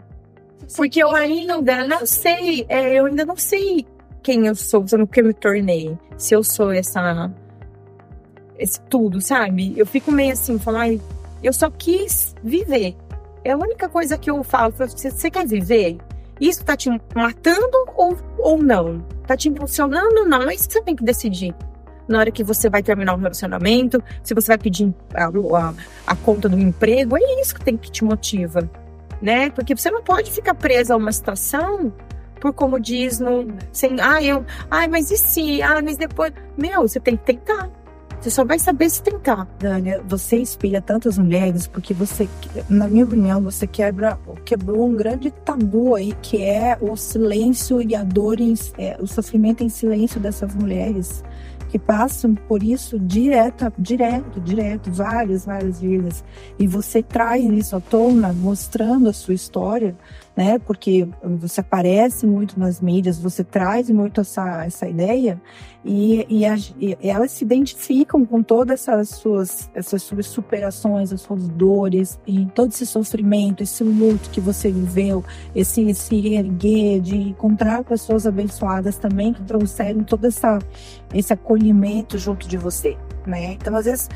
Porque eu ainda não sei, eu ainda não sei quem eu sou, no que eu me tornei. Se eu sou esse tudo, sabe? Eu fico meio assim, falando, eu só quis viver. É a única coisa que eu falo, você quer viver? Isso tá te matando ou não? Tá te impulsionando ou não? É isso que você tem que decidir. Na hora que você vai terminar um relacionamento, se você vai pedir a conta do emprego, é isso que tem que te motiva, né? Porque você não pode ficar presa a uma situação por comodismo, sem, mas e se? Mas depois... você tem que tentar. Você só vai saber se tentar. Dânia, você inspira tantas mulheres porque você, na minha opinião, você quebrou um grande tabu aí, que é o silêncio e a dor, o sofrimento em silêncio dessas mulheres que passam por isso direto, várias vezes. E você traz isso à tona, mostrando a sua história, né? Porque você aparece muito nas mídias, você traz muito essa ideia e elas se identificam com todas essas suas superações, as suas dores e todo esse sofrimento, esse luto que você viveu, esse erguer, de encontrar pessoas abençoadas também que trouxeram todo esse acolhimento junto de você, né? Então, às vezes,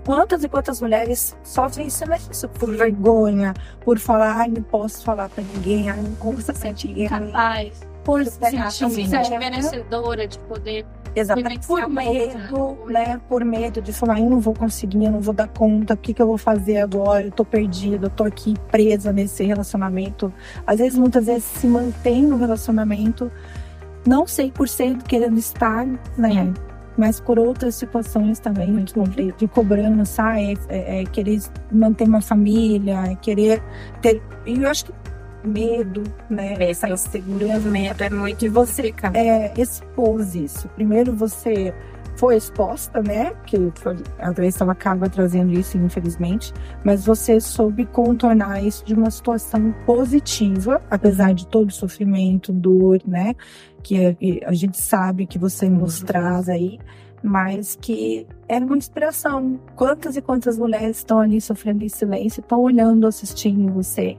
quantas e quantas mulheres sofrem isso por vergonha, por falar, não posso falar pra ninguém, como se sente capaz, por se sentir merecedora de poder. Exato, por medo, né? Por medo de falar, eu não vou conseguir, eu não vou dar conta, o que eu vou fazer agora? Eu tô perdida, eu tô aqui presa nesse relacionamento. Às vezes, muitas vezes, se mantém no relacionamento, não 100% querendo estar, né? Mas por outras situações também, de cobrança, querer manter uma família, querer ter... E eu acho que medo, né? Essa insegurança, medo é muito... E você expôs isso. Primeiro você foi exposta, né? Que a doença ela acaba trazendo isso, infelizmente. Mas você soube contornar isso de uma situação positiva, apesar de todo o sofrimento, dor, né? Que a gente sabe que você nos traz aí, mas que é uma inspiração. Quantas e quantas mulheres estão ali sofrendo em silêncio, estão olhando, assistindo você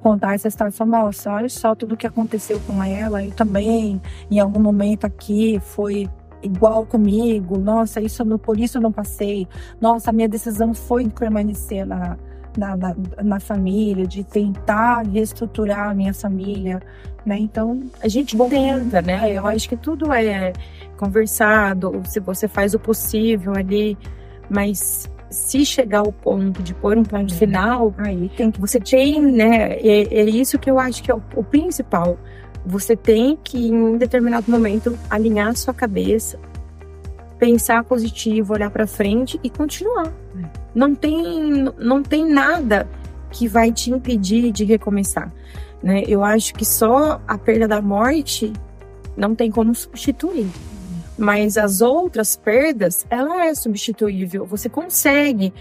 contar essa história, falando, nossa, olha só tudo o que aconteceu com ela, eu também, em algum momento aqui, foi igual comigo, nossa, por isso eu não passei, nossa, a minha decisão foi permanecer na família, de tentar reestruturar a minha família, né? Então, a gente tenta, né? Eu acho que tudo é conversado, se você faz o possível ali, mas se chegar ao ponto de pôr um ponto final, aí você tem, né? É isso que eu acho que é o principal. Você tem que, em determinado momento, alinhar a sua cabeça, pensar positivo, olhar para frente e continuar. Não tem nada que vai te impedir de recomeçar, né? Eu acho que só a perda da morte não tem como substituir. Mas as outras perdas, ela é substituível. Você consegue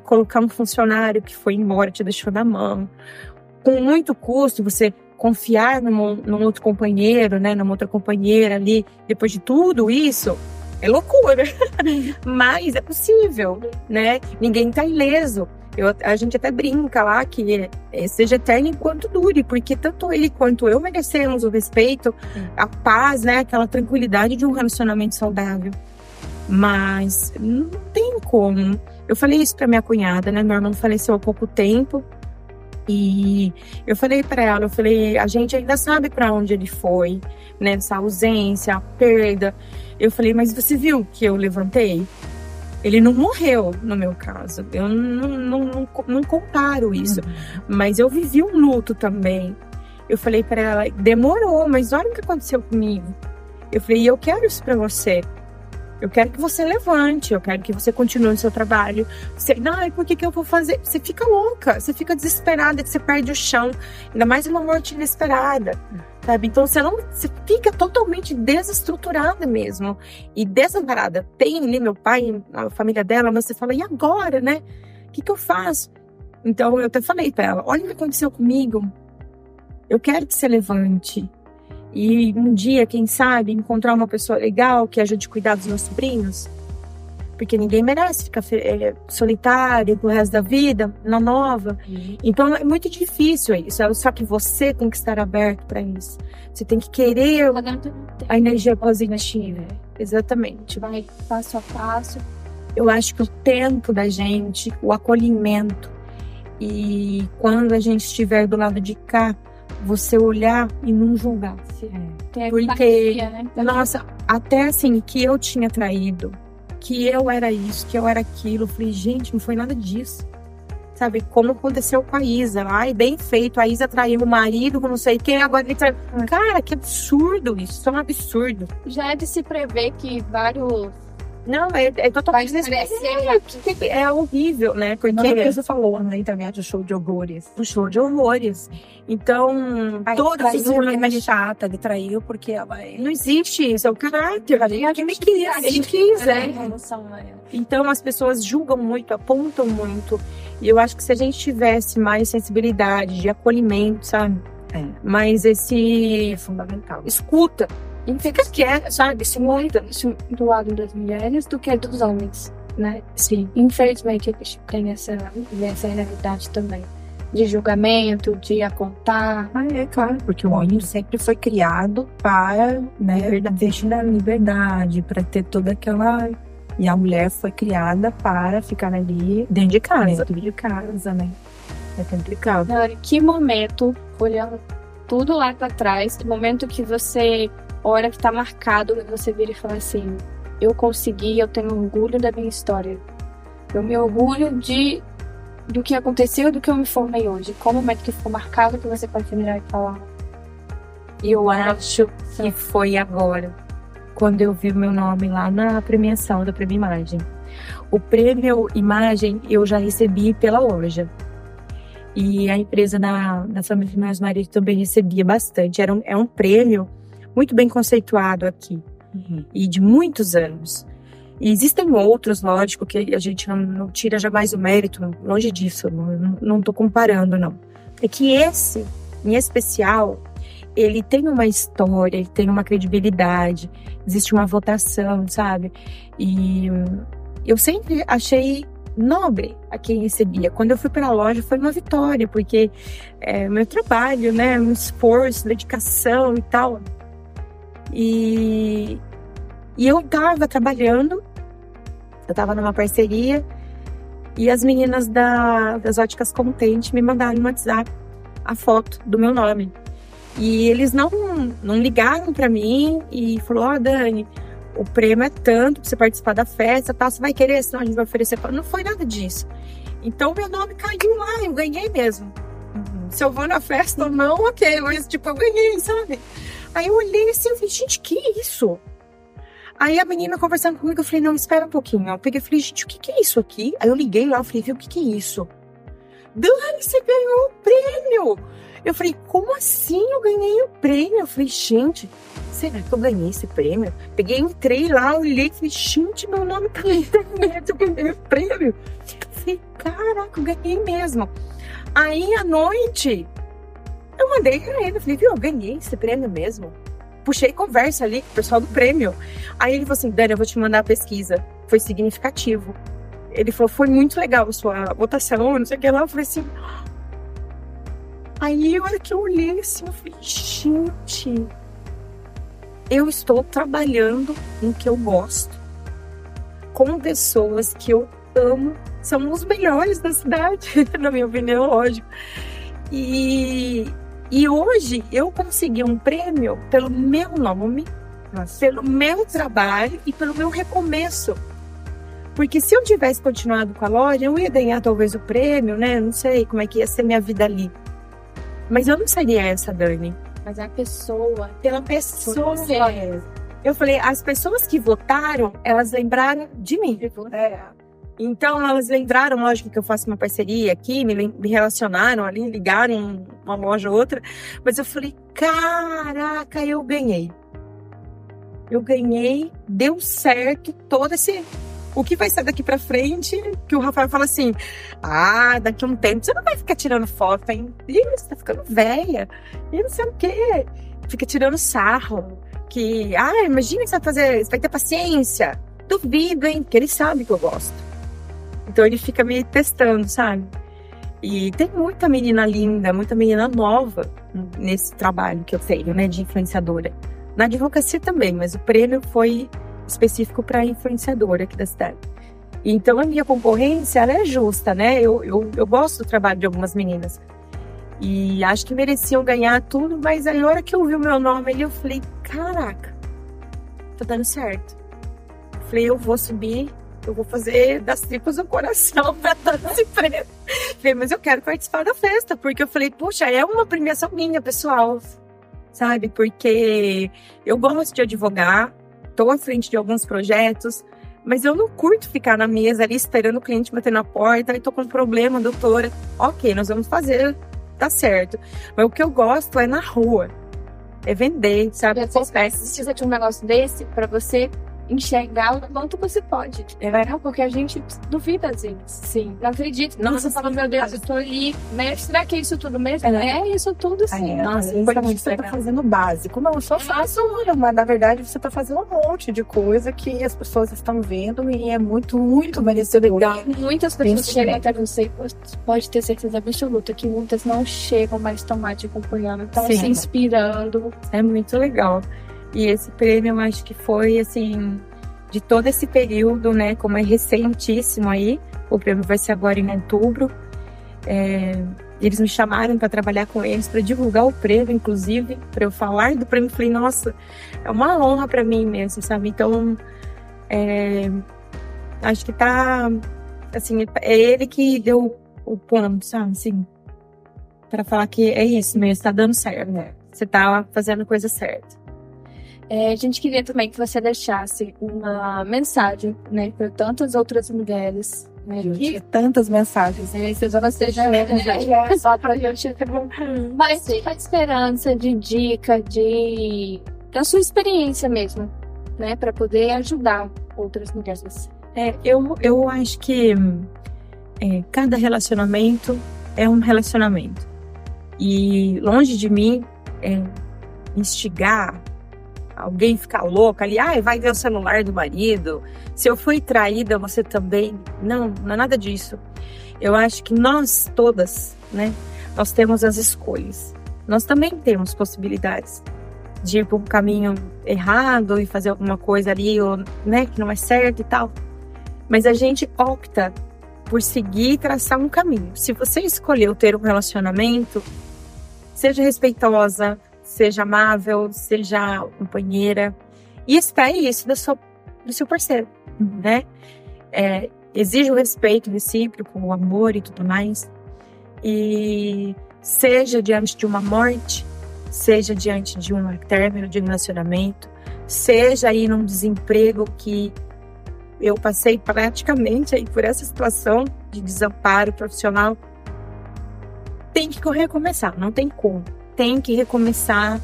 colocar um funcionário que foi embora, te deixou na mão. Com muito custo, você confiar num outro companheiro, né, numa outra companheira ali, depois de tudo isso, é loucura. Mas é possível, né? Ninguém tá ileso. A gente até brinca lá que seja eterno enquanto dure, porque tanto ele quanto eu merecemos o respeito, a paz, né? Aquela tranquilidade de um relacionamento saudável. Mas não tem como. Eu falei isso pra minha cunhada, né? Meu irmão faleceu há pouco tempo. E eu falei pra ela, a gente ainda sabe pra onde ele foi, né? Essa ausência, a perda. Eu falei, mas você viu que eu levantei? Ele não morreu, no meu caso. Eu não comparo isso. Mas eu vivi um luto também. Eu falei pra ela, demorou, mas olha o que aconteceu comigo. Eu falei, eu quero isso pra você. Eu quero que você levante, eu quero que você continue o seu trabalho. Você, por que eu vou fazer? Você fica louca, você fica desesperada, que você perde o chão. Ainda mais uma morte inesperada, sabe? Então você fica totalmente desestruturada mesmo. E desamparada. Tem ali meu pai, a família dela, mas você fala, e agora, né? O que eu faço? Então eu até falei pra ela, olha o que aconteceu comigo. Eu quero que você levante. E um dia, quem sabe, encontrar uma pessoa legal que ajude a cuidar dos meus sobrinhos. Porque ninguém merece ficar solitário pro resto da vida, na nova. Então é muito difícil isso. Só que você tem que estar aberto para isso. Você tem que querer a energia positiva. Exatamente. Vai passo a passo. Eu acho que o tempo da gente, o acolhimento. E quando a gente estiver do lado de cá, você olhar e não julgar. Porque, né? Nossa, até assim, que eu tinha traído, que eu era isso, que eu era aquilo. Eu falei, gente, não foi nada disso. sabe? Como aconteceu com a Isa. Ai, bem feito, a Isa traiu o marido com não sei quem, agora ele traiu. Cara, que absurdo isso é um absurdo. Já é de se prever que vários... Não, é totalmente é horrível, né? Porque você falou na internet, o show de horrores. Um show de horrores. Então, todas as mulheres chata, ele traiu porque ela não existe isso, é o caráter. Ele quis, Então, as pessoas julgam muito, apontam muito. E eu acho que se a gente tivesse mais sensibilidade de acolhimento, sabe? Mas esse é fundamental. Escuta. E fica quieto, sabe? Isso muda. Isso do lado das mulheres do que dos homens, né? Sim. Infelizmente, a gente tem essa realidade também. De julgamento, de apontar. É claro, porque o homem sempre foi criado para, né, investir na liberdade, para ter toda aquela... E a mulher foi criada para ficar ali dentro de casa, né? É complicado. Agora, que momento, olhando tudo lá para trás, o momento que você... hora que tá marcado, você vira e fala assim, eu consegui, eu tenho orgulho da minha história. Eu me orgulho do que aconteceu, do que eu me formei hoje. Qual momento que ficou marcado que você pode virar e falar? Eu acho que foi agora, quando eu vi o meu nome lá na premiação da Prêmio Imagem. O Prêmio Imagem eu já recebi pela loja. E a empresa da família dos meus maridos também recebia bastante. É um prêmio muito bem conceituado aqui, e de muitos anos. E existem outros, lógico, que a gente não tira jamais o mérito, longe disso, não tô comparando, não. É que esse, em especial, ele tem uma história, ele tem uma credibilidade, existe uma votação, sabe? E eu sempre achei nobre a quem recebia. Quando eu fui para a loja foi uma vitória, porque é meu trabalho, né? Um esforço, dedicação e tal. E eu tava trabalhando, eu tava numa parceria, e as meninas das Óticas Contente me mandaram no WhatsApp a foto do meu nome. E eles não ligaram pra mim e falou, Dani, o prêmio é tanto pra você participar da festa, tal, você vai querer, senão a gente vai oferecer. Não foi nada disso. Então meu nome caiu lá, eu ganhei mesmo. Se eu vou na festa ou não, ok, mas tipo, eu ganhei, sabe? Aí eu olhei assim, eu falei, gente, que isso? Aí a menina conversando comigo, eu falei, não, espera um pouquinho. Eu peguei e falei, gente, o que é isso aqui? Aí eu liguei lá, eu falei, viu, o que é isso? Dani, você ganhou o prêmio! Eu falei, como assim eu ganhei o prêmio? Eu falei, gente, será que eu ganhei esse prêmio? Peguei, entrei lá, olhei e falei, gente, meu nome tá na internet, eu ganhei o prêmio. Eu falei, caraca, eu ganhei mesmo. Aí, à noite, eu mandei pra ele, falei, viu, eu ganhei esse prêmio mesmo. Puxei conversa ali com o pessoal do prêmio. Aí ele falou assim, Dani, eu vou te mandar a pesquisa. Foi significativo. Ele falou, foi muito legal a sua votação, não sei o que lá. Eu falei assim... Aí, a hora que eu olhei assim, eu falei, gente... Eu estou trabalhando no que eu gosto. Com pessoas que eu amo. São os melhores da cidade, na minha opinião, lógico. E hoje eu consegui um prêmio pelo meu nome, pelo meu trabalho e pelo meu recomeço. Porque se eu tivesse continuado com a loja, eu ia ganhar talvez o prêmio, né? Não sei como é que ia ser minha vida ali. Mas eu não seria essa, Dani. Mas a pessoa... Pela pessoa. Eu falei, as pessoas que votaram, elas lembraram de mim. Então, elas lembraram, lógico que eu faço uma parceria aqui, me relacionaram ali, ligaram uma loja ou outra, mas eu falei, caraca, eu ganhei. Eu ganhei, deu certo todo esse... O que vai ser daqui pra frente, que o Rafael fala assim, daqui a um tempo você não vai ficar tirando foto, hein? Ih, você tá ficando velha, e não sei o quê. Fica tirando sarro, que, imagina que você vai ter paciência. Duvido, hein? Porque ele sabe que eu gosto. Então ele fica me testando, sabe? E tem muita menina linda, muita menina nova nesse trabalho que eu tenho, né, de influenciadora. Na advocacia também, mas o prêmio foi específico para influenciadora aqui da cidade. Então a minha concorrência, ela é justa, né? Eu gosto do trabalho de algumas meninas. E acho que mereciam ganhar tudo, mas aí a hora que eu vi o meu nome ali, eu falei, caraca, tá dando certo. Eu falei, eu vou subir, eu vou fazer das tripas do coração pra dar esse prêmio. Falei, mas eu quero participar da festa, porque eu falei, puxa, é uma premiação minha, pessoal, sabe? Porque eu gosto de advogar, estou à frente de alguns projetos, mas eu não curto ficar na mesa ali esperando o cliente bater na porta, e tô com um problema, doutora. Ok, nós vamos fazer, tá certo. Mas o que eu gosto é na rua, é vender, sabe? Precisa de um negócio desse para você enxergar o quanto você pode. Porque a gente duvida às vezes. Sim. Não acredito. Nossa, fala, meu Deus, eu tô ali. Mas será que é isso tudo mesmo? É isso tudo, sim. Nossa, você tá fazendo o básico. Não, eu só faço uma, mas na verdade você tá fazendo um monte de coisa que as pessoas estão vendo e é muito, muito merecedor. Muitas pessoas chegam até você, pode ter certeza absoluta que muitas não chegam, mas estão lá te acompanhando, estão se inspirando. É muito legal. E esse prêmio, eu acho que foi, assim, de todo esse período, né? Como é recentíssimo aí, o prêmio vai ser agora em outubro. Eles me chamaram para trabalhar com eles, para divulgar o prêmio, inclusive, para eu falar do prêmio. Falei, nossa, é uma honra para mim mesmo, sabe? Então, acho que tá, assim, é ele que deu o ponto, sabe? Assim, para falar que é isso mesmo, tá dando certo, né? Você tá fazendo a coisa certa. A gente queria também que você deixasse uma mensagem, né, para tantas outras mulheres, né, e tantas mensagens. Vocês vão ser só pra gente mas a esperança de dica, da sua experiência mesmo, né, para poder ajudar outras mulheres. Eu acho que cada relacionamento é um relacionamento. E longe de mim instigar alguém ficar louca ali, vai ver o celular do marido, se eu fui traída, você também. Não é nada disso. Eu acho que nós todas, né, nós temos as escolhas. Nós também temos possibilidades de ir por um caminho errado e fazer alguma coisa ali, ou, né, que não é certo e tal. Mas a gente opta por seguir e traçar um caminho. Se você escolheu ter um relacionamento, seja respeitosa, seja amável, seja companheira, e espere isso do seu parceiro, né? Exige o respeito recíproco, o amor e tudo mais. E seja diante de uma morte, seja diante de um término de um relacionamento, seja aí num desemprego, que eu passei praticamente aí por essa situação de desamparo profissional. Tem que recomeçar, não tem como. Tem que recomeçar,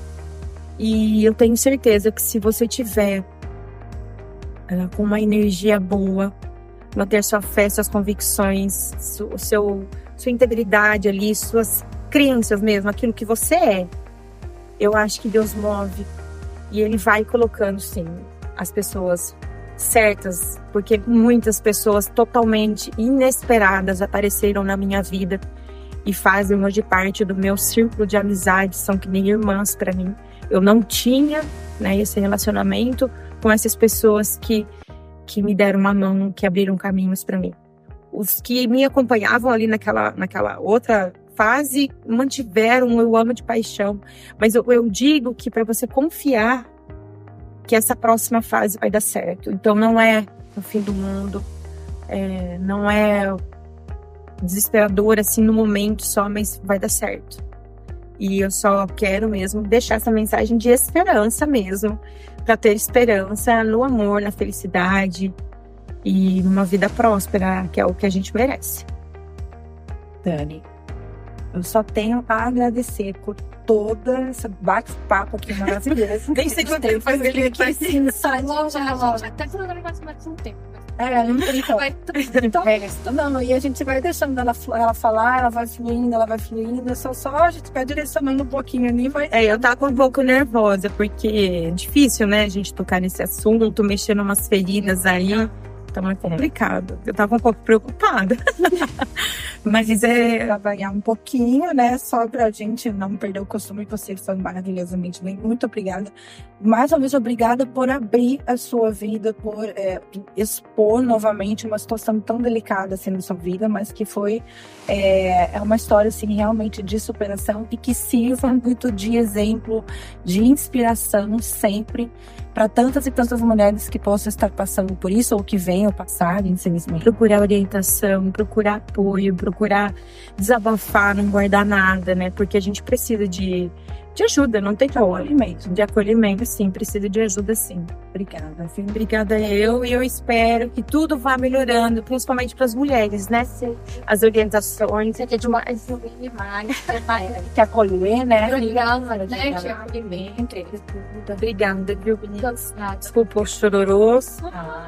e eu tenho certeza que se você tiver com uma energia boa, manter sua fé, suas convicções, sua integridade ali, suas crenças mesmo, aquilo que você é, eu acho que Deus move e Ele vai colocando, sim, as pessoas certas, porque muitas pessoas totalmente inesperadas apareceram na minha vida e fazem hoje parte do meu círculo de amizade, são que nem irmãs para mim. Eu não tinha, né, esse relacionamento com essas pessoas que me deram uma mão, que abriram caminhos para mim. Os que me acompanhavam ali naquela outra fase mantiveram eu amo de paixão. Mas eu digo que para você confiar que essa próxima fase vai dar certo. Então não é o fim do mundo, não é desesperador assim no momento só, mas vai dar certo. E eu só quero mesmo deixar essa mensagem de esperança mesmo, para ter esperança no amor, na felicidade e numa vida próspera, que é o que a gente merece. Dani, eu só tenho a agradecer por toda essa bate-papo aqui maravilhoso. Nem sei quanto tempo faz ele aqui. Até por agora vai mais um tempo. Não, e a gente vai deixando ela falar, ela vai fluindo, só a gente vai direcionando um pouquinho ali. Eu tava um pouco nervosa, porque é difícil, né, a gente tocar nesse assunto, mexer em umas feridas aí, então é complicado. Eu tava um pouco preocupada. Mas trabalhar um pouquinho, né, só pra gente não perder o costume. Você foi maravilhosamente bem, muito obrigada. Mais uma vez, obrigada por abrir a sua vida, por expor novamente uma situação tão delicada assim na sua vida, mas que foi uma história assim realmente de superação e que sirva muito de exemplo, de inspiração sempre para tantas e tantas mulheres que possam estar passando por isso ou que venham passar, infelizmente. Procurar orientação, procurar apoio, procurar desabafar, não guardar nada, né? Porque a gente precisa de ajuda, não tem acolhimento. De acolhimento, sim, precisa de ajuda, sim. Obrigada, Fê. Obrigada e eu espero que tudo vá melhorando, principalmente para as mulheres, né? As orientações. Você quer demais, Que acolher, né? Obrigada, né? Que acolhimento. Obrigada, viu, meninas? Desculpa o chororoso. Ah.